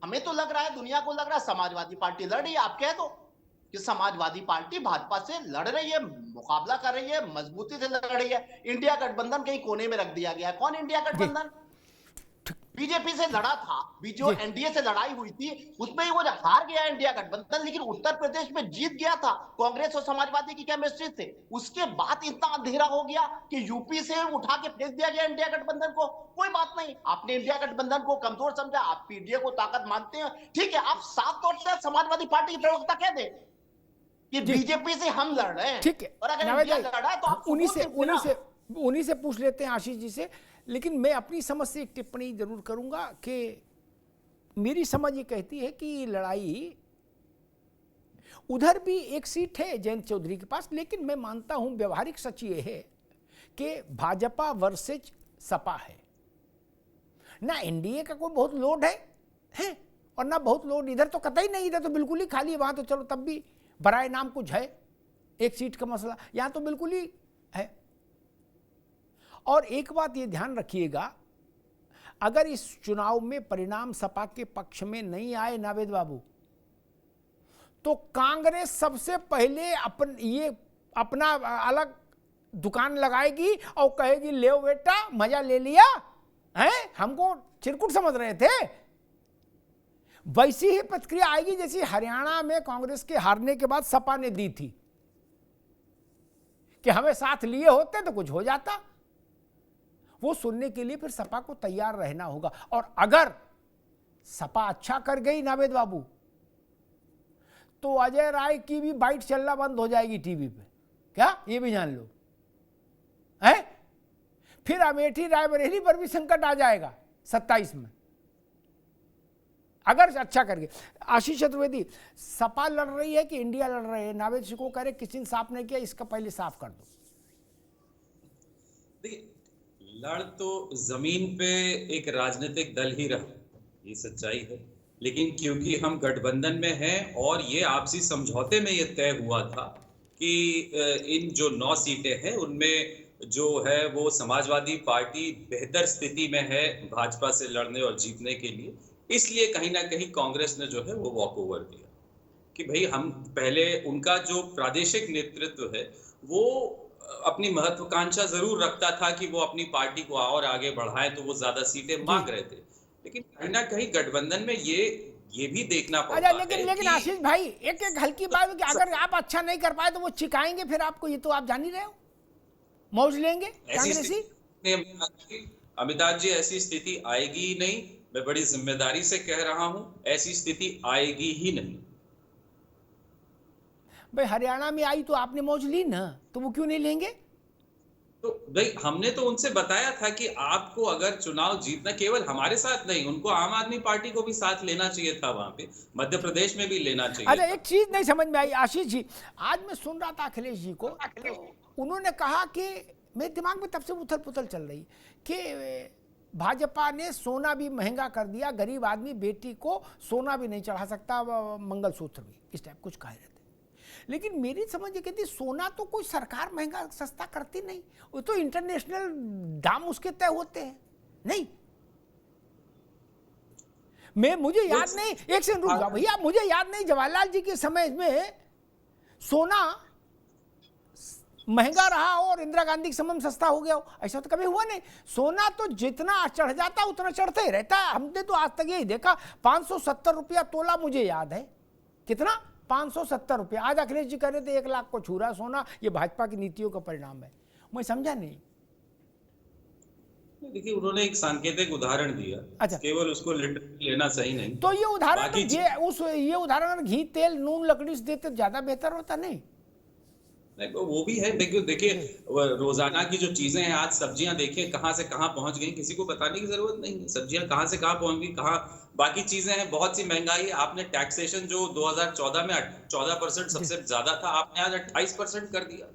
हमें तो लग रहा है, दुनिया को लग रहा है समाजवादी पार्टी लड़ रही है। आप कह दो कि समाजवादी पार्टी भाजपा से लड़ रही है, मुकाबला कर रही है, मजबूती से लड़ रही है। इंडिया गठबंधन कहीं कोने में रख दिया गया है। कौन इंडिया गठबंधन? बीजेपी से लड़ा था, जो एनडीए से लड़ाई हुई थी उसमें वो हार गया इंडिया गठबंधन, लेकिन उत्तर प्रदेश में जीत गया था कांग्रेस और समाजवादी की केमिस्ट्री से। उसके बाद इतना अंधेरा हो गया कि यूपी से उठा के फेंक दिया गया इंडिया गठबंधन को। कोई बात नहीं, आपने इंडिया गठबंधन को कमजोर समझा, आप पीडीए को ताकत मानते हैं, ठीक है, आप साफ तौर से समाजवादी पार्टी की प्रवक्ता कह दे कि बीजेपी से हम लड़ रहे हैं, ठीक है, और अगर इंडिया लड़ रहा है तो आप उन्हीं से पूछ लेते हैं आशीष जी से। लेकिन मैं अपनी समझ से एक टिप्पणी जरूर करूंगा कि मेरी समझ ये कहती है कि लड़ाई उधर भी एक सीट है जयंत चौधरी के पास, लेकिन मैं मानता हूं व्यवहारिक सच ये है कि भाजपा वर्सेज सपा है ना, एनडीए का कोई बहुत लोड है और ना बहुत लोड इधर, तो कतई नहीं, इधर तो बिल्कुल ही खाली है। वहां तो चलो तब भी बराए नाम कुछ है, एक सीट का मसला, यहां तो बिल्कुल ही है। और एक बात ये ध्यान रखिएगा, अगर इस चुनाव में परिणाम सपा के पक्ष में नहीं आए नावेद बाबू, तो कांग्रेस सबसे पहले अपना अलग दुकान लगाएगी और कहेगी ले बेटा मजा ले लिया है, हमको चिरकुट समझ रहे थे। वैसी ही प्रतिक्रिया आएगी जैसी हरियाणा में कांग्रेस के हारने के बाद सपा ने दी थी कि हमें साथ लिए होते तो कुछ हो जाता। वो सुनने के लिए फिर सपा को तैयार रहना होगा। और अगर सपा अच्छा कर गई नावेद बाबू, तो अजय राय की भी बाइट चलना बंद हो जाएगी टीवी पे, क्या ये भी जान लो है। फिर अमेठी रायबरेली पर भी संकट आ जाएगा 27 में, अगर अच्छा कर गए। आशीष चतुर्वेदी, सपा लड़ रही है कि इंडिया लड़ रही है? नावेद सिंह को कह रहे किसी ने साफ नहीं किया, इसका पहले साफ कर दो। देखिए, लड़ तो जमीन पे एक राजनीतिक दल ही रहा, ये सच्चाई है, लेकिन क्योंकि हम गठबंधन में हैं और ये आपसी समझौते में ये तय हुआ था कि इन जो 9 सीटें हैं उनमें जो है वो समाजवादी पार्टी बेहतर स्थिति में है भाजपा से लड़ने और जीतने के लिए, इसलिए कहीं ना कहीं कांग्रेस ने जो है वो वॉक ओवर दिया कि भाई हम पहले, उनका जो प्रादेशिक नेतृत्व है वो अपनी महत्वाकांक्षा जरूर रखता था कि वो अपनी पार्टी को और आगे बढ़ाए, तो वो ज्यादा सीटें मांग रहे थे, लेकिन कहीं ना कहीं गठबंधन में ये भी देखना पड़ता है। लेकिन आशीष भाई, एक एक बात कि अगर आप अच्छा नहीं कर पाए तो वो चिकाएंगे फिर आपको, ये तो आप जान ही रहे हो, मौज लेंगे कांग्रेसी। अमिताभ जी, ऐसी स्थिति आएगी ही नहीं, मैं बड़ी जिम्मेदारी से कह रहा हूं, ऐसी स्थिति आएगी ही नहीं। भाई हरियाणा में आई तो आपने मौज ली ना, तो वो क्यों नहीं लेंगे? तो भाई हमने तो उनसे बताया था कि आपको अगर चुनाव जीतना, केवल हमारे साथ नहीं, उनको आम आदमी पार्टी को भी साथ लेना चाहिए था, वहां पे मध्य प्रदेश में भी लेना चाहिए। अरे एक चीज नहीं समझ में आई आशीष जी, आज मैं सुन रहा था अखिलेश जी को, उन्होंने कहा कि मेरे दिमाग में तब से उथल पुथल चल रही कि भाजपा ने सोना भी महंगा कर दिया, गरीब आदमी बेटी को सोना भी नहीं चढ़ा सकता, मंगलसूत्र भी, इस टाइप कुछ कह रहे थे। लेकिन मेरी समझ ये कहती, सोना तो कोई सरकार महंगा सस्ता करती नहीं, वो तो इंटरनेशनल दाम उसके तय होते हैं। नहीं, मुझे याद नहीं, एक सेकंड रुक जाओ भैया, मुझे याद नहीं जवाहरलाल जी के समय में सोना महंगा रहा हो और इंदिरा गांधी के समय में सस्ता हो गया हो, ऐसा तो कभी हुआ नहीं। सोना तो जितना चढ़ जाता उतना चढ़ते ही रहता है। हमने तो आज तक यही देखा, 570 रुपया तोला, मुझे याद है कितना, 570 रुपया। आज अखिलेश जी कह रहे थे 1 लाख को छू रहा सोना, ये भाजपा की नीतियों का परिणाम है। मैं समझा नहीं, देखिए उन्होंने एक सांकेतिक उदाहरण दिया। अच्छा। केवल उसको लिटरली लेना सही नहीं। तो ये उदाहरण तो बाकी ये उदाहरण घी तेल नून लकड़ी से देते ज्यादा बेहतर होता नहीं? नहीं, वो भी है। देखिए रोजाना की जो चीजें हैं, आज सब्जियां देखिए कहां से कहां पहुंच गई, किसी को बताने की जरूरत नहीं है। सब्जियां कहां से कहां पहुंच गई, कहां बाकी चीजें हैं, बहुत सी महंगाई है। आपने टैक्सेशन जो 2014 में 14% सबसे ज्यादा था, आपने आज 28% कर दिया।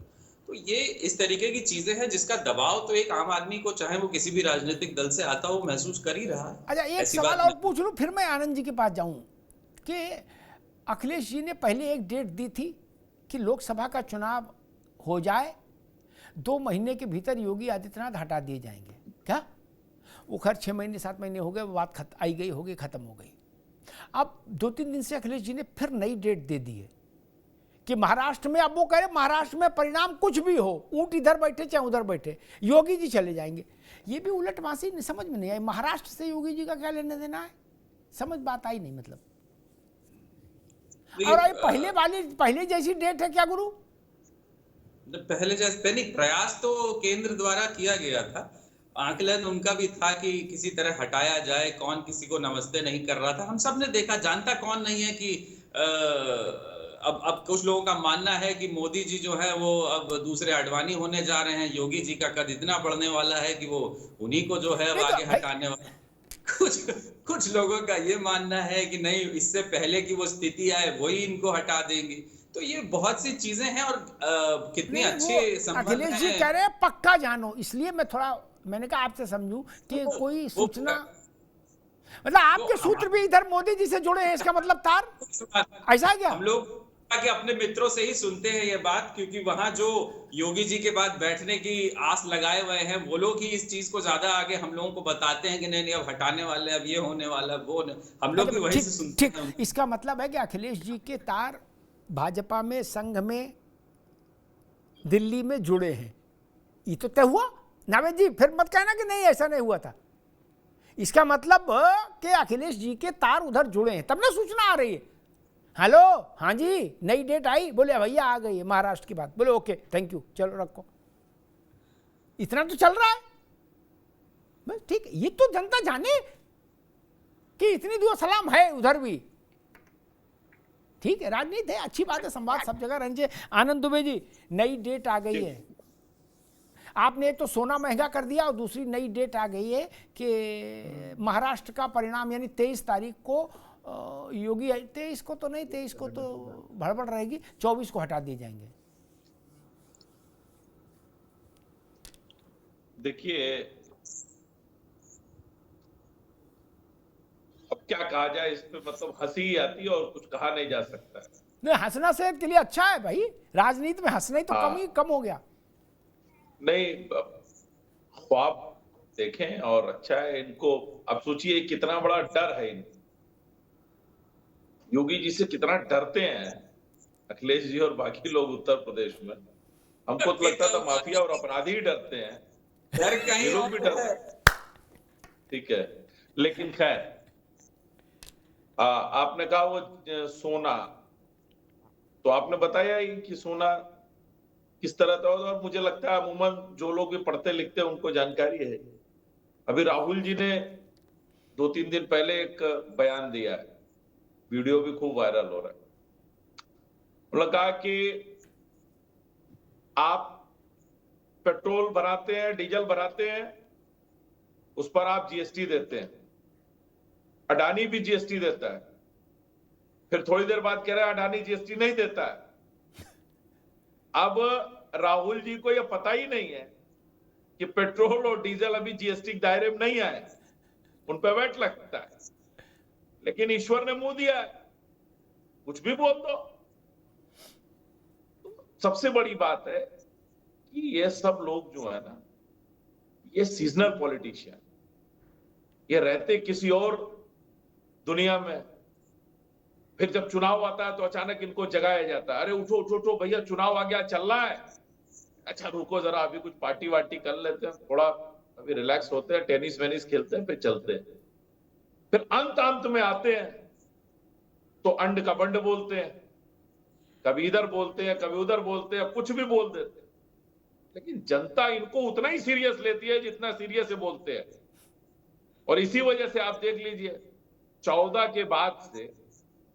तो ये इस तरीके की चीजें हैं जिसका दबाव तो एक आम आदमी को, चाहे वो किसी भी राजनीतिक दल से आता हो, महसूस कर ही रहा है। अच्छा, एक ऐसी सवाल बात और पूछ लूं, फिर मैं आनंद जी के पास जाऊं कि अखिलेश जी ने पहले एक डेट दी थी कि लोकसभा का चुनाव हो जाए, 2 महीने के भीतर योगी आदित्यनाथ हटा दिए जाएंगे। क्या वो खैर 6 महीने 7 महीने हो गए, वो बात आई गई होगी, खत्म हो गई। अब 2-3 दिन से अखिलेश जी ने फिर नई डेट दे दी है कि महाराष्ट्र में, अब वो कह रहे महाराष्ट्र में परिणाम कुछ भी हो, ऊंट इधर बैठे चाहे उधर बैठे, योगी जी चले जाएंगे। ये भी उलटवासी समझ में नहीं आई। महाराष्ट्र से योगी जी का क्या लेना देना है, समझ बात आई नहीं मतलब। और पहले जैसी डेट है क्या गुरु? पहले जैसे नहीं, प्रयास तो केंद्र द्वारा किया गया था। आकलन उनका भी था कि किसी तरह हटाया जाए। कौन किसी को नमस्ते नहीं कर रहा था, हम सब ने देखा। जानता कौन नहीं है कि अब कुछ लोगों का मानना है कि मोदी जी जो है वो अब दूसरे आडवाणी होने जा रहे हैं। योगी जी का कद इतना बढ़ने वाला है कि वो उन्हीं को जो है वो आगे हटाने वाला। कुछ लोगों का ये मानना है कि नहीं, इससे पहले की वो स्थिति आए वही इनको हटा देंगे। तो ये बहुत सी चीजें हैं और कितने अच्छे संबंध हैं। अखिलेश जी कह रहे हैं पक्का जानो, इसलिए मैंने कहा आपसे समझूं कि कोई सूचना, मतलब आपके सूत्र भी इधर मोदी जी से जुड़े हैं, इसका मतलब तार ऐसा है क्या? हम लोग कि अपने मित्रों से ही सुनते हैं ये बात, क्योंकि वहां जो योगी जी के बाद बैठने की आस लगाए हुए हैं वो लोग ही इस चीज को ज्यादा आगे हम लोगों को बताते हैं कि नहीं अब हटाने वाले, अब ये होने वाला, वो हम लोग भी वहीं से सुनते हैं। इसका मतलब है कि अखिलेश जी के तार भाजपा में, संघ में, दिल्ली में जुड़े हैं। ये तो तय हुआ नावेद जी, फिर मत कहना कि नहीं ऐसा नहीं हुआ था। इसका मतलब कि अखिलेश जी के तार उधर जुड़े हैं, तब ना सूचना आ रही है। हेलो, हाँ जी, नई डेट आई, बोले भैया आ गई है महाराष्ट्र की बात, बोले ओके थैंक यू, चलो रखो। इतना तो चल रहा है बस, ठीक है। ये तो जनता जाने कि इतनी दुआ सलाम है उधर भी, ठीक है। राजनीति है, अच्छी बात है, संवाद सब जगह रहना चाहिए। आनंद दुबे जी, नई डेट आ गई है। आपने एक तो सोना महंगा कर दिया और दूसरी नई डेट आ गई है कि महाराष्ट्र का परिणाम यानी 23 तारीख को योगी, 23 को तो नहीं, 23 को तो भड़बड़ रहेगी, 24 को हटा दिए जाएंगे। देखिए अब क्या कहा जाए इस पे, मतलब हंसी आती है और कुछ कहा नहीं जा सकता। नहीं, हंसना सेहत के लिए अच्छा है भाई, राजनीति में हंसना ही तो कम हो गया। नहीं, ख्वाब देखें और अच्छा है इनको। अब सोचिए कितना बड़ा डर है इनको, योगी जी से कितना डरते हैं अखिलेश जी और बाकी लोग उत्तर प्रदेश में। हमको तो लगता था माफिया और अपराधी ही डरते हैं, डर कहीं लोग भी डरते, ठीक है। लेकिन खैर, आपने कहा वो सोना, तो आपने बताया ही कि सोना किस तरह था, और मुझे लगता है अमूमन जो लोग भी पढ़ते लिखते हैं उनको जानकारी है। अभी राहुल जी ने 2-3 दिन पहले एक बयान दिया है, वीडियो भी खूब वायरल हो रहा है। उन्होंने कहा कि आप पेट्रोल भराते हैं, डीजल भराते हैं, उस पर आप जीएसटी देते हैं। अडानी भी जीएसटी देता है। फिर थोड़ी देर बाद कह रहा है अडानी जीएसटी नहीं देता है। अब राहुल जी को यह पता ही नहीं है कि पेट्रोल और डीजल अभी जीएसटी के दायरे में नहीं आए, उन पर वैट लगता है। लेकिन ईश्वर ने मुंह दिया है, कुछ भी बोल दो। सबसे बड़ी बात है कि ये सब लोग जो है ना, ये सीजनल पॉलिटिशियन, ये रहते किसी और दुनिया में, फिर जब चुनाव आता है तो अचानक इनको जगाया जाता है, अरे उठो उठो उठो भैया चुनाव आ गया, चल रहा है। अच्छा रुको जरा, अभी कुछ पार्टी वार्टी कर लेते हैं, थोड़ा अभी रिलैक्स होते हैं, टेनिस वेनिस खेलते हैं, फिर चलते हैं। फिर अंत में आते हैं तो अंड का बंड बोलते हैं, कभी इधर बोलते हैं, कभी उधर बोलते हैं, कुछ भी बोल देते हैं। लेकिन जनता इनको उतना ही सीरियस लेती है जितना सीरियस से बोलते हैं। और इसी वजह से आप देख लीजिए 14 के बाद से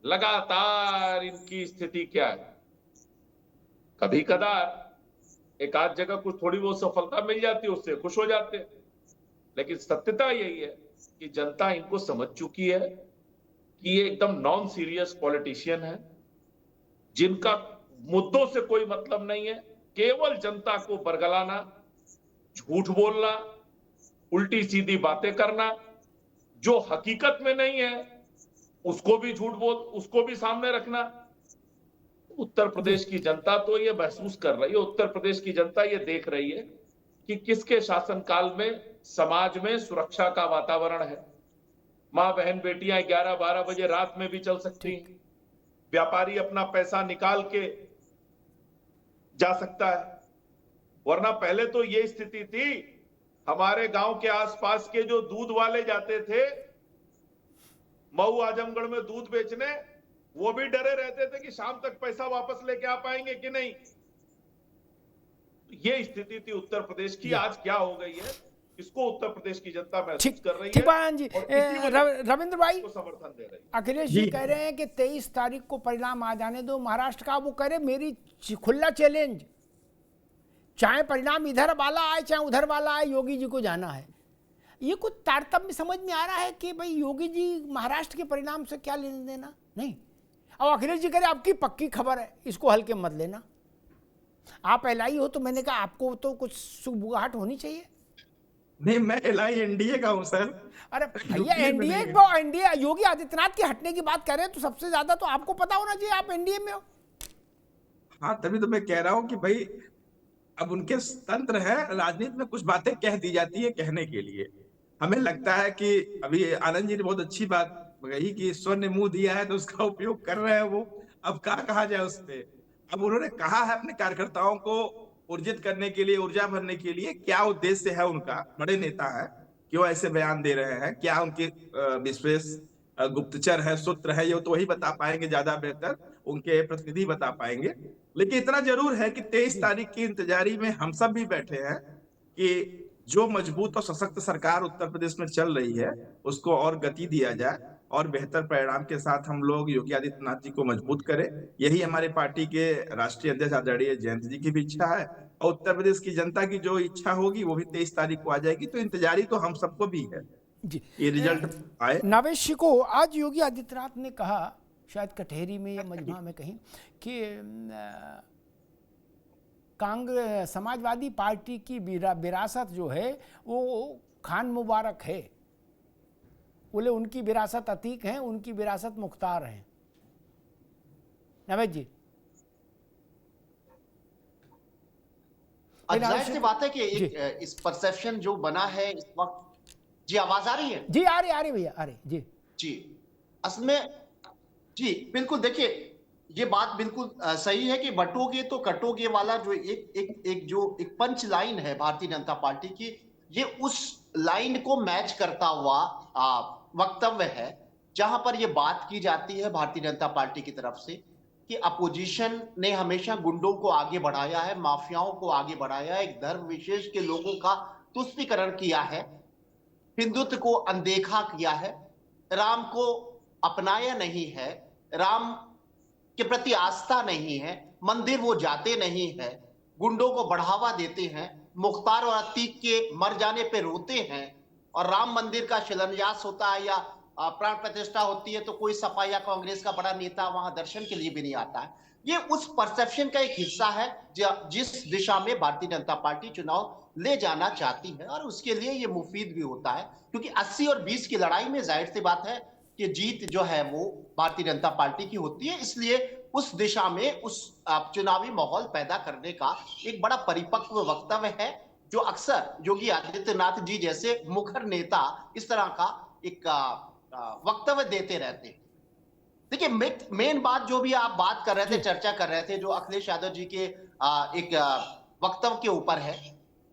लगातार इनकी स्थिति क्या है। कभी कदार एक आध जगह कुछ थोड़ी बहुत सफलता मिल जाती है, उससे खुश हो जाते हैं, लेकिन सत्यता यही है कि जनता इनको समझ चुकी है कि ये एकदम नॉन सीरियस पॉलिटिशियन है, जिनका मुद्दों से कोई मतलब नहीं है, केवल जनता को बरगलाना, झूठ बोलना, उल्टी सीधी बातें करना, जो हकीकत में नहीं है उसको भी झूठ बोल, उसको भी सामने रखना। उत्तर प्रदेश की जनता तो ये महसूस कर रही है, उत्तर प्रदेश की जनता ये देख रही है कि किसके शासनकाल में समाज में सुरक्षा का वातावरण है। मां बहन बेटियां 11-12 बजे रात में भी चल सकती हैं, व्यापारी अपना पैसा निकाल के जा सकता है, वरना पहले तो ये स्थिति थी। हमारे गांव के आसपास के जो दूध वाले जाते थे मऊ आजमगढ़ में दूध बेचने, वो भी डरे रहते थे कि शाम तक पैसा वापस लेके आ पाएंगे कि नहीं। ये स्थिति थी उत्तर प्रदेश की। आज क्या हो गई है, इसको उत्तर प्रदेश की जनता महसूस कर रही है। जी रविंद्र भाई को समर्थन दे रही है। अखिलेश जी कह रहे हैं कि 23 तारीख को परिणाम आ जाने दो महाराष्ट्र का। वो कह रहे मेरी खुला चैलेंज, चाहे परिणाम इधर वाला आए चाहे उधर वाला आए, योगी जी को जाना है। ये कुछ तारतम्य समझ में आ रहा है कि भाई योगी जी महाराष्ट्र के परिणाम से क्या लेना देना नहीं। और अखिलेश जी कह रहे आपकी पक्की खबर है, इसको हल्के मत लेना। आप एलआई हो तो मैंने कहा आपको तो कुछ सुबुगाहट होनी चाहिए। नहीं, मैं एलआई एनडीए का हूं सर। अरे भैया एनडीए योगी आदित्यनाथ के हटने की बात कर रहे हैं तो सबसे ज्यादा तो आपको पता होना चाहिए, आप एनडीए में हो। हाँ, तभी तो मैं कह रहा हूँ कि भाई अब उनके तंत्र है, राजनीति में कुछ बातें कह दी जाती है कहने के लिए। हमें लगता है कि अभी आनंद जी ने बहुत अच्छी बात कही कि ईश्वर ने मुंह दिया है तो उसका उपयोग कर रहे हैं वो। अब क्या कहा जाए उस पे। अब उन्होंने कहा है अपने कार्यकर्ताओं को ऊर्जित करने के लिए, ऊर्जा भरने के लिए, क्या उद्देश्य है उनका, बड़े नेता है, क्यों ऐसे बयान दे रहे हैं, क्या उनके विशेष गुप्तचर है, सूत्र है, ये तो वही बता पाएंगे, ज्यादा बेहतर उनके प्रतिनिधि बता पाएंगे। लेकिन इतना जरूर है कि 23 तारीख की इंतजारी में हम सब भी बैठे हैं कि जो मजबूत और सशक्त सरकार उत्तर प्रदेश में चल रही है उसको और गति दिया जाए और बेहतर परिणाम के साथ हम लोग योगी आदित्यनाथ जी को मजबूत करें। यही हमारे पार्टी के राष्ट्रीय अध्यक्ष आदरणीय जयंत जी की भी इच्छा है और उत्तर प्रदेश की जनता की जो इच्छा होगी वो भी 23 तारीख को आ जाएगी। तो इंतजारी तो हम सबको भी है जी, ये रिजल्ट आए। नवेश को आज योगी आदित्यनाथ ने कहा, शायद कटहरी में या मजमा में कहीं, कि कांग्रेस समाजवादी पार्टी की विरासत जो है वो खान मुबारक है। बोले उनकी विरासत अतीक है, उनकी विरासत मुख्तार है। नवेश जी जाहिर सी बात है कि एक इस परसेप्शन जो बना है इस वक्त। जी आवाज आ रही है? जी आ रही भैया, आ रही जी। असल में जी बिल्कुल, देखिए ये बात बिल्कुल सही है कि बटोगे तो कटोगे वाला जो एक पंच लाइन है भारतीय जनता पार्टी की, ये उस लाइन को मैच करता हुआ वक्तव्य है जहां पर ये बात की जाती है भारतीय जनता पार्टी की तरफ से कि अपोजिशन ने हमेशा गुंडों को आगे बढ़ाया है, माफियाओं को आगे बढ़ाया है, एक धर्म विशेष के लोगों का तुष्टीकरण किया है, हिंदुत्व को अनदेखा किया है, राम को अपनाया नहीं है, राम के प्रति आस्था नहीं है, मंदिर वो जाते नहीं है, गुंडों को बढ़ावा देते हैं, मुख्तार और अतीक के मर जाने पे रोते हैं, और राम मंदिर का शिलान्यास होता है या प्राण प्रतिष्ठा होती है तो कोई सपा या कांग्रेस का बड़ा नेता वहां दर्शन के लिए भी नहीं आता है। ये उस परसेप्शन का एक हिस्सा है जिस दिशा में भारतीय जनता पार्टी चुनाव ले जाना चाहती है, और उसके लिए ये मुफीद भी होता है क्योंकि 80 और 20 की लड़ाई में जाहिर सी बात है कि जीत जो है वो भारतीय जनता पार्टी की होती है। इसलिए उस दिशा में उस चुनावी माहौल पैदा करने का एक बड़ा परिपक्व वक्तव्य है जो अक्सर योगी आदित्यनाथ जी जैसे मुखर नेता इस तरह का एक वक्तव्य देते रहते हैं। देखिए मेन बात जो भी आप बात कर रहे थे, चर्चा कर रहे थे, जो अखिलेश यादव जी के एक वक्तव्य के ऊपर है,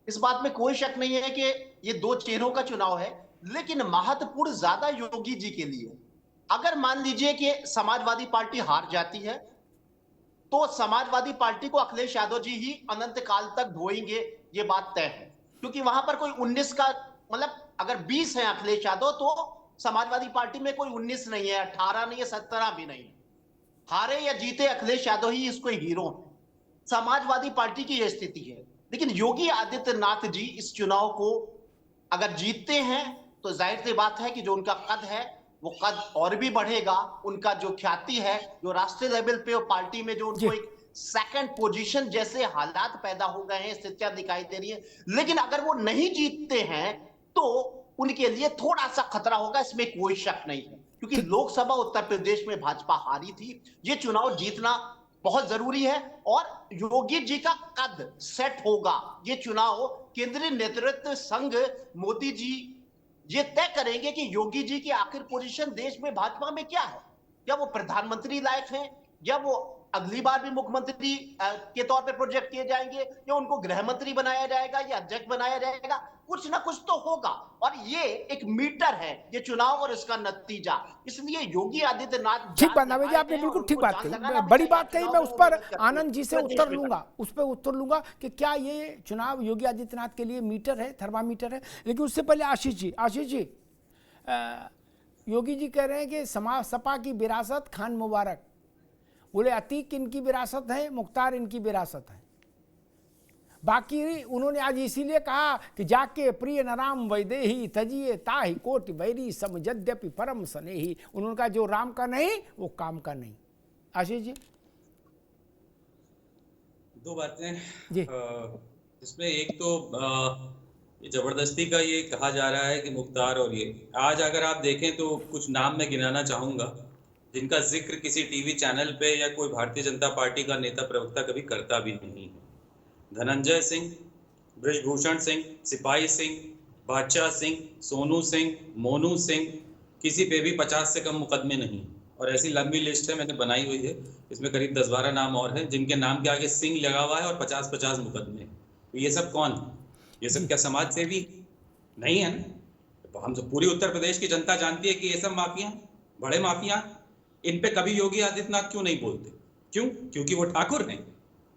इस बात में कोई शक नहीं है कि ये दो चेहरों का चुनाव है, लेकिन महत्वपूर्ण ज्यादा योगी जी के लिए। अगर मान लीजिए कि समाजवादी पार्टी हार जाती है तो समाजवादी पार्टी को अखिलेश यादव जी ही अनंत काल तक ढोएंगे, ये बात तय है। क्योंकि वहां पर कोई 19 का मतलब अगर 20 है अखिलेश यादव, तो समाजवादी पार्टी में कोई 19 नहीं है, 18 नहीं है, 17 भी नहीं है। हारे या जीते अखिलेश यादव ही इसको हीरो है। समाजवादी पार्टी की यह स्थिति है। लेकिन योगी आदित्यनाथ जी इस चुनाव को अगर जीतते हैं तो जाहिर सी बात है कि जो उनका कद है वो कद और भी बढ़ेगा। उनका जो ख्याति है, जो राष्ट्रीय लेवल पे और पार्टी में जो उनको एक सेकंड पोजीशन जैसे हालात पैदा हो गए हैं, स्थितियां दिखाई दे रही है। लेकिन अगर वो नहीं जीतते हैं तो उनके लिए थोड़ा सा खतरा होगा, इसमें कोई शक नहीं है। क्योंकि लोकसभा उत्तर प्रदेश में भाजपा हारी थी, ये चुनाव जीतना बहुत जरूरी है और योगी जी का कद सेट होगा। ये चुनाव केंद्रीय नेतृत्व संघ मोदी जी ये तय करेंगे कि योगी जी की आखिर पोजीशन देश में भाजपा में क्या है। या वो प्रधानमंत्री लायक हैं, या वो अगली बार भी मुख्यमंत्री के तौर पे प्रोजेक्ट किए जाएंगे, या उनको गृह मंत्री बनाया जाएगा या अध्यक्ष बनाया जाएगा। कुछ ना कुछ तो होगा और ये एक मीटर है ये चुनाव और इसका नतीजा। इसलिए योगी आदित्यनाथ ठीक बात नावे जी, आपने बिल्कुल ठीक बात कही, बड़ी बात कही। मैं उस पर आनंद जी से उत्तर लूंगा, उस पर उत्तर लूंगा कि क्या ये चुनाव योगी आदित्यनाथ के लिए मीटर है, थर्मामीटर है। लेकिन उससे पहले आशीष जी, योगी जी कह रहे हैं कि सपा की विरासत खान मुबारक, बोले अतीक इनकी विरासत है, मुख्तार इनकी विरासत है। बाकी उन्होंने आज इसीलिए कहा कि जाके प्रिय नराम वैदेही तजिए ताहि कोटि वैरी सम यद्यपि परम स्नेही। उन्होंने कहा जो राम का नहीं वो काम का नहीं। आशीष जी, दो बातें जी। इसमें एक तो ये जबरदस्ती का ये कहा जा रहा है कि मुख्तार, और ये आज अगर आप देखें तो कुछ नाम मैं गिनाना चाहूंगा जिनका जिक्र किसी टीवी चैनल पे या कोई भारतीय जनता पार्टी का नेता प्रवक्ता कभी करता भी नहीं है। धनंजय सिंह, बृजभूषण सिंह, सिपाही सिंह, बादशाह सिंह, सोनू सिंह, मोनू सिंह, किसी पे भी 50 से कम मुकदमे नहीं। और ऐसी लंबी लिस्ट है, मैंने बनाई हुई है, इसमें करीब 10-12 नाम और हैं जिनके नाम के आगे सिंह लगा हुआ है और 50-50 मुकदमे। तो ये सब कौन? ये सब क्या समाज सेवी नहीं है ना? हम तो पूरी उत्तर प्रदेश की जनता जानती है कि ये सब माफिया, बड़े माफिया। इन पे कभी योगी आदित्यनाथ क्यों नहीं बोलते? क्यों? क्योंकि वो ठाकुर हैं,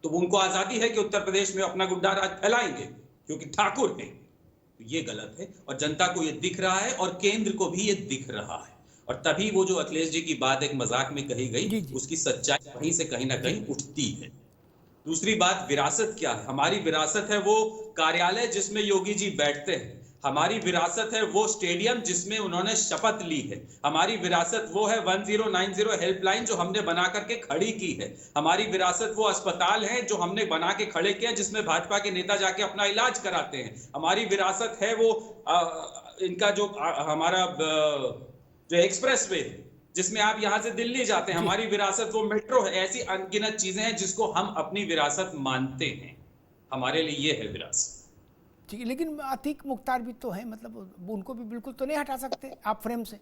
तो उनको आजादी है कि उत्तर प्रदेश में अपना गुंडा राज फैलाएंगे क्योंकि ठाकुर हैं। तो ये गलत है और जनता को ये दिख रहा है और केंद्र को भी ये दिख रहा है। और तभी वो जो अखिलेश जी की बात एक मजाक में कही गई, उसकी सच्चाई वहीं से कहीं ना कहीं उठती है। दूसरी बात, विरासत क्या है? हमारी विरासत है वो कार्यालय जिसमें योगी जी बैठते हैं। हमारी विरासत है वो स्टेडियम जिसमें उन्होंने शपथ ली है। हमारी विरासत वो है 1090 हेल्पलाइन जो हमने बना करके खड़ी की है। हमारी विरासत वो अस्पताल है जो हमने बना के खड़े किए जिसमें भाजपा के नेता जाके अपना इलाज कराते हैं। हमारी विरासत है वो इनका जो हमारा जो एक्सप्रेस वे है जिसमें आप यहां से दिल्ली जाते हैं। हमारी विरासत वो मेट्रो है। ऐसी अनगिनत चीजें हैं जिसको हम अपनी विरासत मानते हैं। हमारे लिए ये है विरासत। ठीक है, लेकिन अतीक मुख्तार भी तो है, मतलब उनको भी बिल्कुल तो नहीं हटा सकते आप फ्रेम से।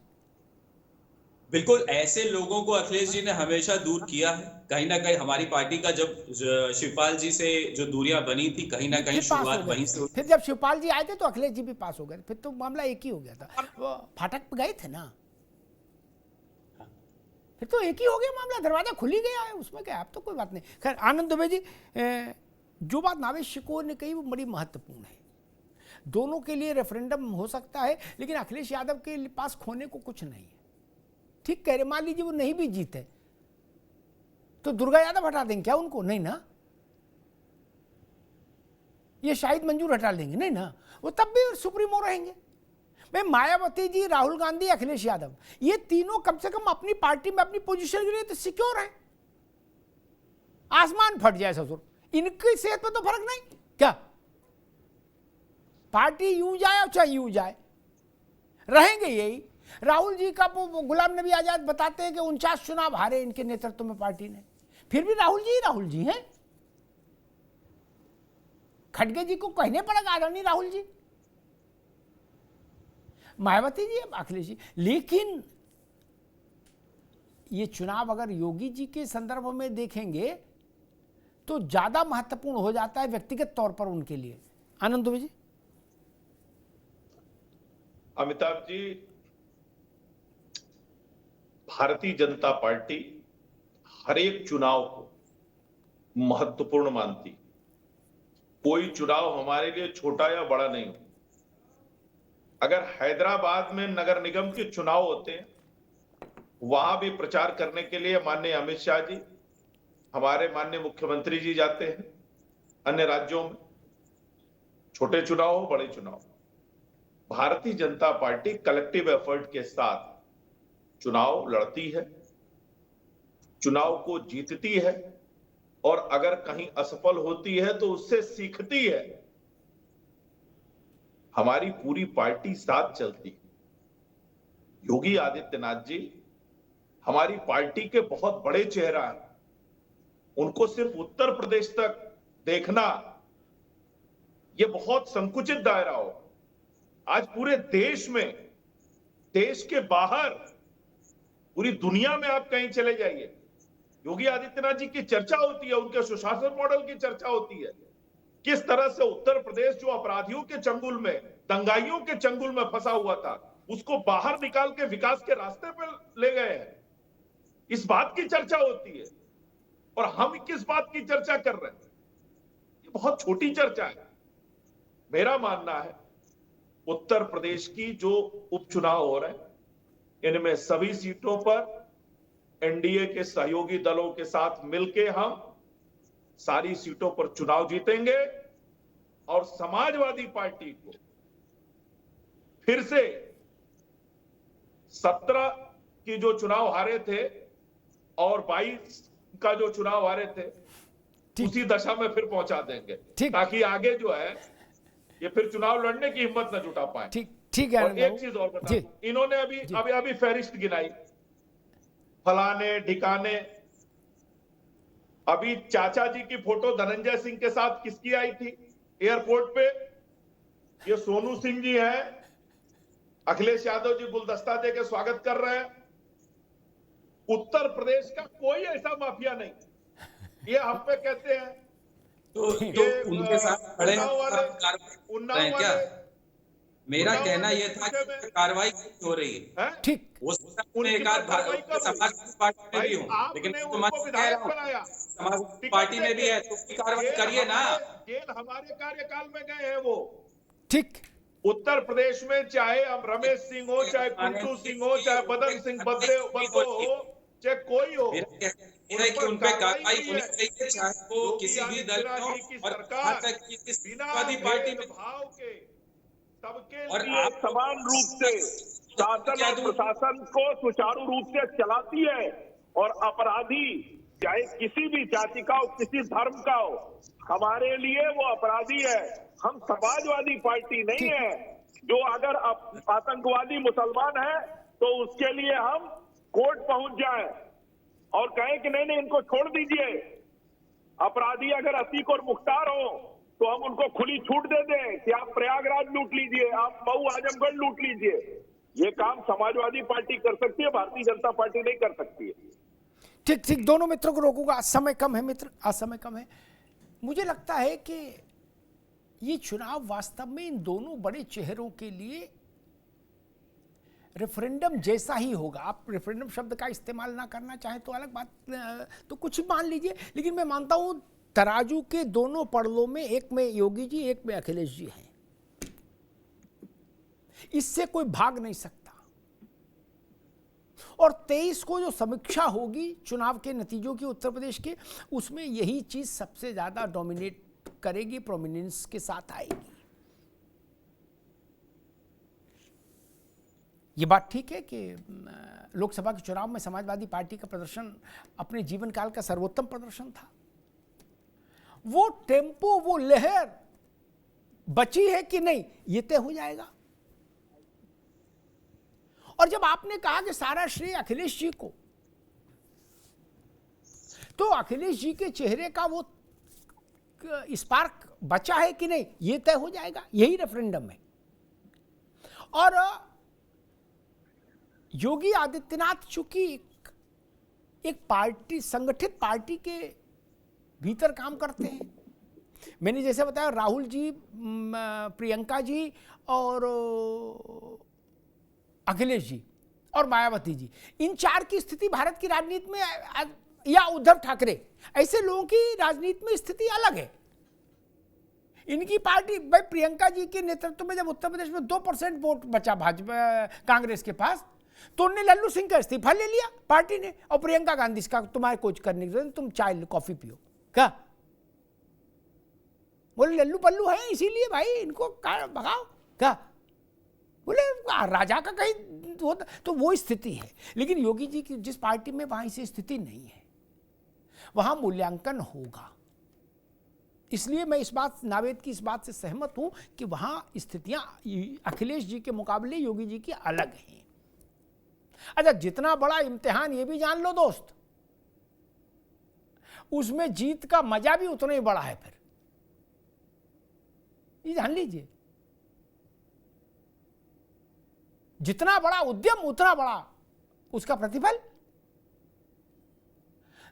बिल्कुल, ऐसे लोगों को अखिलेश जी ने हमेशा दूर किया है। कहीं ना कहीं हमारी पार्टी का जब शिवपाल जी से जो दूरियां बनी थी, कहीं ना कहीं शुरुआत वहीं से। फिर जब शिवपाल जी आए थे तो अखिलेश जी भी पास हो गए, फिर तो मामला एक ही हो गया था। वो फाटक पे गए थे ना, फिर तो एक ही हो गया मामला, दरवाजा खुल ही गया है, उसमें क्या, अब तो कोई बात नहीं। खैर आनंद दुबे जी, जो बात नावेश शिकोर ने कही वो बड़ी महत्वपूर्ण है। दोनों के लिए रेफरेंडम हो सकता है, लेकिन अखिलेश यादव के पास खोने को कुछ नहीं है। ठीक कह रहे, मान लीजिए वो नहीं भी जीते तो दुर्गा यादव हटा देंगे क्या उनको? नहीं ना। ये शाहिद मंजूर हटा देंगे? नहीं ना, वो तब भी सुप्रीमो रहेंगे। भाई मायावती जी, राहुल गांधी, अखिलेश यादव, ये तीनों कम से कम अपनी पार्टी में अपनी पोजीशन के लिए तो सिक्योर है। आसमान फट जाए ससुर, इनकी सेहत पर तो फर्क नहीं क्या? पार्टी यूं जाए और चाहे यूं जाए, रहेंगे यही। राहुल जी का गुलाम नबी आजाद बताते हैं कि 49 चुनाव हारे इनके नेतृत्व में पार्टी ने, फिर भी राहुल जी हैं। खड़गे जी को कहने पड़ेगा आदरणीय राहुल जी, मायावती जी, अखिलेश जी। लेकिन ये चुनाव अगर योगी जी के संदर्भ में देखेंगे तो ज्यादा महत्वपूर्ण हो जाता है व्यक्तिगत तौर पर उनके लिए। आनंद दुबे जी। अमिताभ जी, भारतीय जनता पार्टी हर एक चुनाव को महत्वपूर्ण मानती। कोई चुनाव हमारे लिए छोटा या बड़ा नहीं हो। अगर हैदराबाद में नगर निगम के चुनाव होते हैं, वहां भी प्रचार करने के लिए माननीय अमित शाह जी, हमारे माननीय मुख्यमंत्री जी जाते हैं। अन्य राज्यों में छोटे चुनाव हो बड़े चुनाव, Bharatiya Janata party collective effort के साथ चुनाव लड़ती है, चुनाव को जीतती है, और अगर कहीं असफल होती है तो उससे सीखती है। हमारी पूरी पार्टी साथ चलती है। योगी आदित्यनाथ जी हमारी पार्टी के बहुत बड़े चेहरा हैं। उनको सिर्फ उत्तर प्रदेश तक देखना ये बहुत संकुचित दायरा हो। आज पूरे देश में, देश के बाहर, पूरी दुनिया में आप कहीं चले जाइए, योगी आदित्यनाथ जी की चर्चा होती है, उनके सुशासन मॉडल की चर्चा होती है। किस तरह से उत्तर प्रदेश जो अपराधियों के चंगुल में, दंगाइयों के चंगुल में फंसा हुआ था, उसको बाहर निकाल के विकास के रास्ते पर ले गए हैं। इस बात की चर्चा होती है। और हम किस बात की चर्चा कर रहे हैं? ये बहुत छोटी चर्चा है। मेरा मानना है उत्तर प्रदेश की जो उपचुनाव हो रहे हैं, इनमें सभी सीटों पर एनडीए के सहयोगी दलों के साथ मिलकर हम सारी सीटों पर चुनाव जीतेंगे और समाजवादी पार्टी को फिर से 17 की जो चुनाव हारे थे और 22 का जो चुनाव हारे थे, उसी दशा में फिर पहुंचा देंगे, ताकि आगे जो है ये फिर चुनाव लड़ने की हिम्मत न जुटा पाए। ठीक है। और एक चीज और बता, इन्होंने अभी फहरिस्त गिनाई, फलाने ढिकाने। अभी चाचा जी की फोटो धनंजय सिंह के साथ किसकी आई थी एयरपोर्ट पे? ये सोनू सिंह जी हैं। अखिलेश यादव जी गुलदस्ता दे के स्वागत कर रहे हैं। उत्तर प्रदेश का कोई ऐसा माफिया नहीं, ये हम पे कहते हैं तो उनके साथ खड़े हैं क्या? मेरा कहना यह था कि कार्रवाई हो रही है। ठीक, एक आध समाजवादी पार्टी में भी हूँ, लेकिन समाजवादी पार्टी में भी है तो कार्रवाई करिए ना। जेल हमारे कार्यकाल में गए हैं वो। ठीक, उत्तर प्रदेश में चाहे अब रमेश सिंह हो, चाहे कुंटू सिंह हो, चाहे बदन सिंह बदले हो, चाहे कोई हो, कि उन पे कार्रवाई होनी चाहिए, चाहे वो किसी भी दल की सरकार समाजवादी पार्टी में भाव के सबके और आप समान रूप से शासन और प्रशासन को सुचारू रूप से चलाती है, और अपराधी चाहे किसी भी जाति का हो, किसी धर्म का हो, हमारे लिए वो अपराधी है। हम समाजवादी पार्टी नहीं है जो अगर आतंकवादी मुसलमान है तो उसके लिए हम कोर्ट पहुंच जाए और कहें कि नहीं इनको छोड़ दीजिए। अपराधी अगर अतीक और मुख्तार हो तो हम उनको खुली छूट दे दें कि आप प्रयागराज लूट लीजिए, आप मऊ आजमगढ़ लूट लीजिए। ये काम समाजवादी पार्टी कर सकती है, भारतीय जनता पार्टी नहीं कर सकती है। ठीक, दोनों मित्रों को रोकूंगा, आज समय कम है मित्र, आज समय कम है। मुझे लगता है कि ये चुनाव वास्तव में इन दोनों बड़े चेहरों के लिए रेफरेंडम जैसा ही होगा। आप रेफरेंडम शब्द का इस्तेमाल ना करना चाहें तो अलग बात, तो कुछ मान लीजिए, लेकिन मैं मानता हूं तराजू के दोनों पड़लों में, एक में योगी जी, एक में अखिलेश जी हैं। इससे कोई भाग नहीं सकता। और 23 को जो समीक्षा होगी चुनाव के नतीजों की उत्तर प्रदेश के, उसमें यही चीज सबसे ज्यादा डोमिनेट करेगी, प्रोमिनेंस के साथ आएगी। ये बात ठीक है कि लोकसभा के चुनाव में समाजवादी पार्टी का प्रदर्शन अपने जीवन काल का सर्वोत्तम प्रदर्शन था। वो टेम्पो, वो लहर बची है कि नहीं, ये तय हो जाएगा। और जब आपने कहा कि सारा श्रेय अखिलेश जी को, तो अखिलेश जी के चेहरे का वो स्पार्क बचा है कि नहीं, ये तय हो जाएगा यही रेफरेंडम में। और योगी आदित्यनाथ चूंकि एक पार्टी, संगठित पार्टी के भीतर काम करते हैं, मैंने जैसे बताया राहुल जी, प्रियंका जी और अखिलेश जी और मायावती जी, इन चार की स्थिति भारत की राजनीति में या उद्धव ठाकरे, ऐसे लोगों की राजनीति में स्थिति अलग है। इनकी पार्टी, भाई प्रियंका जी के नेतृत्व में जब उत्तर प्रदेश में 2% वोट बचा भाजपा कांग्रेस के पास, तो उन्होंने लल्लू सिंह का इस्तीफा ले लिया पार्टी ने, और प्रियंका गांधी का तुम्हारे कुछ करने की जरूरत, तुम चाय कॉफी पियो। क्या बोले लल्लू पल्लू है इसीलिए भाई इनको भगाओ। क्या बोले राजा का कहीं होता, तो वो स्थिति है। लेकिन योगी जी की जिस पार्टी में, वहां ऐसी स्थिति नहीं है, वहां मूल्यांकन होगा। इसलिए मैं इस बात, नावेद की इस बात से सहमत हूं कि वहां स्थितियां अखिलेश जी के मुकाबले योगी जी की अलग हैं। अच्छा, जितना बड़ा इम्तिहान ये भी जान लो दोस्त, उसमें जीत का मजा भी उतना ही बड़ा है। फिर ये जान लीजिए, जितना बड़ा उद्यम उतना बड़ा उसका प्रतिफल।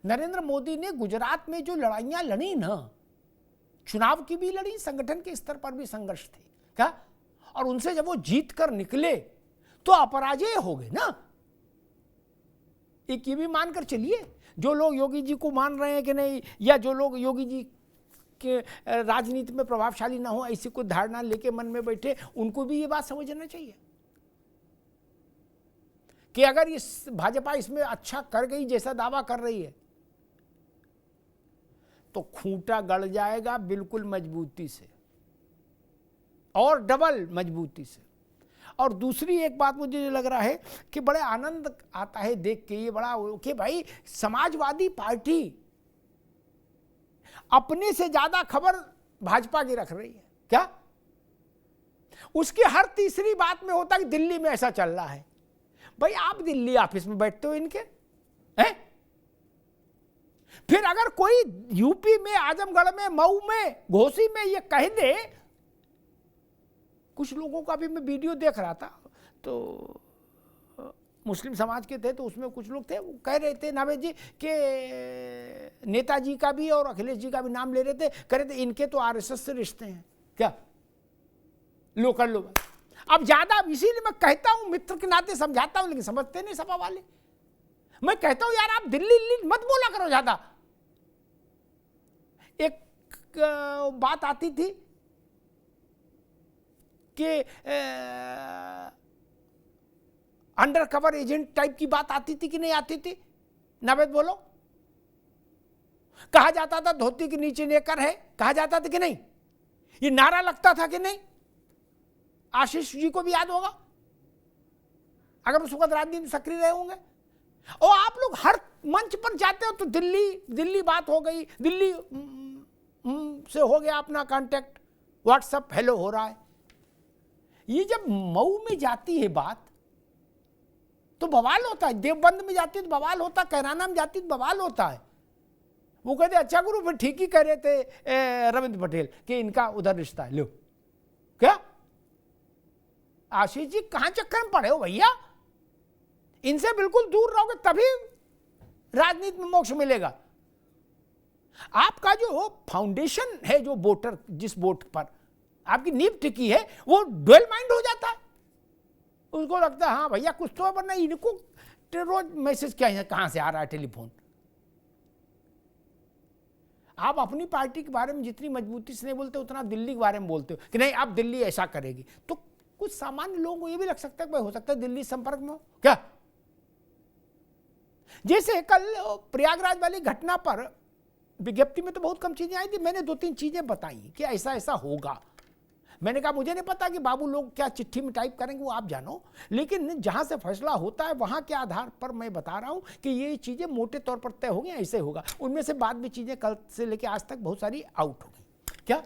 नरेंद्र मोदी ने गुजरात में जो लड़ाइयां लड़ी ना, चुनाव की भी लड़ी, संगठन के स्तर पर भी संघर्ष थे क्या, और उनसे जब वो जीत कर निकले तो अपराजय हो गए ना। एक ये भी मानकर चलिए, जो लोग योगी जी को मान रहे हैं कि नहीं, या जो लोग योगी जी के राजनीति में प्रभावशाली ना हो, ऐसी कोई धारणा लेके मन में बैठे, उनको भी ये बात समझना चाहिए कि अगर इस भाजपा इसमें अच्छा कर गई जैसा दावा कर रही है, तो खूंटा गड़ जाएगा बिल्कुल मजबूती से, और डबल मजबूती से। और दूसरी एक बात मुझे लग रहा है कि बड़े आनंद आता है देख के ये बड़ा, कि भाई समाजवादी पार्टी अपने से ज्यादा खबर भाजपा की रख रही है। क्या उसकी हर तीसरी बात में होता है कि दिल्ली में ऐसा चल रहा है। भाई आप दिल्ली ऑफिस में बैठते हो इनके हैं, फिर अगर कोई यूपी में, आजमगढ़ में, मऊ में, घोसी में ये कह दे, कुछ लोगों का भी मैं वीडियो देख रहा था, तो मुस्लिम समाज के थे, तो उसमें कुछ लोग थे, वो कह रहे थे नावेद जी के नेताजी का भी और अखिलेश जी का भी नाम ले रहे थे, कह रहे थे इनके तो आरएसएस से रिश्ते हैं। क्या लो कर लो। अब ज्यादा, इसीलिए मैं कहता हूं, मित्र के नाते समझाता हूं, लेकिन समझते नहीं सपा वाले। मैं कहता हूं यार आप दिल्ली मत बोला करो ज्यादा। एक बात आती थी कि अंडर कवर एजेंट टाइप की बात आती थी कि नहीं आती थी, नावेद बोलो। कहा जाता था धोती के नीचे नेकर है, कहा जाता था कि नहीं, ये नारा लगता था कि नहीं, आशीष जी को भी याद होगा अगर उस वक्त राजनीति सक्रिय रहे होंगे। और आप लोग हर मंच पर जाते हो तो दिल्ली बात हो गई, दिल्ली से हो गया अपना कांटेक्ट, व्हाट्सएप हेलो हो रहा है। ये जब मऊ में जाती है बात तो बवाल होता है, देवबंद में जाती है तो बवाल होता है, कैराना में जाती है तो बवाल होता है। वो कहते अच्छा गुरु, फिर ठीक ही कह रहे थे रविंद्र पटेल कि इनका उधर रिश्ता है। लो क्या आशीष जी कहां चक्कर में पड़े हो भैया, इनसे बिल्कुल दूर रहोगे तभी राजनीति में मोक्ष मिलेगा। आपका जो फाउंडेशन है, जो वोटर, जिस वोट पर आपकी नींव टिकी है, वो डुअल माइंड हो जाता है। उसको लगता है हाँ भैया कुछ तो, वरना इनको रोज मैसेज क्या है, कहां से आ रहा है टेलीफोन। आप अपनी पार्टी के बारे में जितनी मजबूती से नहीं बोलते, उतना दिल्ली के बारे में बोलते हो कि नहीं अब दिल्ली ऐसा करेगी, तो कुछ सामान्य लोगों को यह भी लग सकता है कि हो सकता है दिल्ली संपर्क में हो क्या। जैसे कल प्रयागराज वाली घटना पर विज्ञप्ति में तो बहुत कम चीजें आई थी, मैंने 2-3 चीजें बताई कि ऐसा ऐसा होगा। मैंने कहा मुझे नहीं पता कि बाबू लोग क्या चिट्ठी में टाइप करेंगे, वो आप जानो, लेकिन जहां से फैसला होता है वहां के आधार पर मैं बता रहा हूं कि ये चीजें मोटे तौर पर तय हो गई, ऐसे होगा। उनमें से बाद में चीजें कल से लेकर आज तक बहुत सारी आउट हो गई। क्या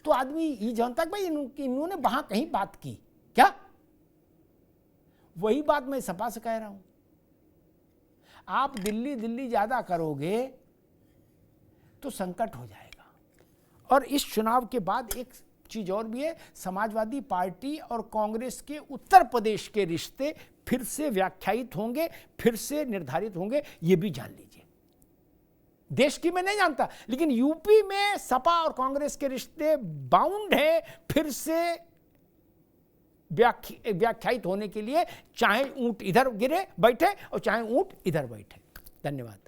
तो आदमी ये जानता है भाई इन्होंने वहां कहीं बात की क्या। वही बात मैं सपा से कह रहा हूं, आप दिल्ली ज्यादा करोगे तो संकट हो जाएगा। और इस चुनाव के बाद एक चीज और भी है, समाजवादी पार्टी और कांग्रेस के उत्तर प्रदेश के रिश्ते फिर से व्याख्यायित होंगे, फिर से निर्धारित होंगे, ये भी जान लीजिए। देश की मैं नहीं जानता, लेकिन यूपी में सपा और कांग्रेस के रिश्ते बाउंड है फिर से व्याख्यायित होने के लिए, चाहे ऊंट इधर गिरे बैठे और चाहे ऊंट इधर बैठे। धन्यवाद।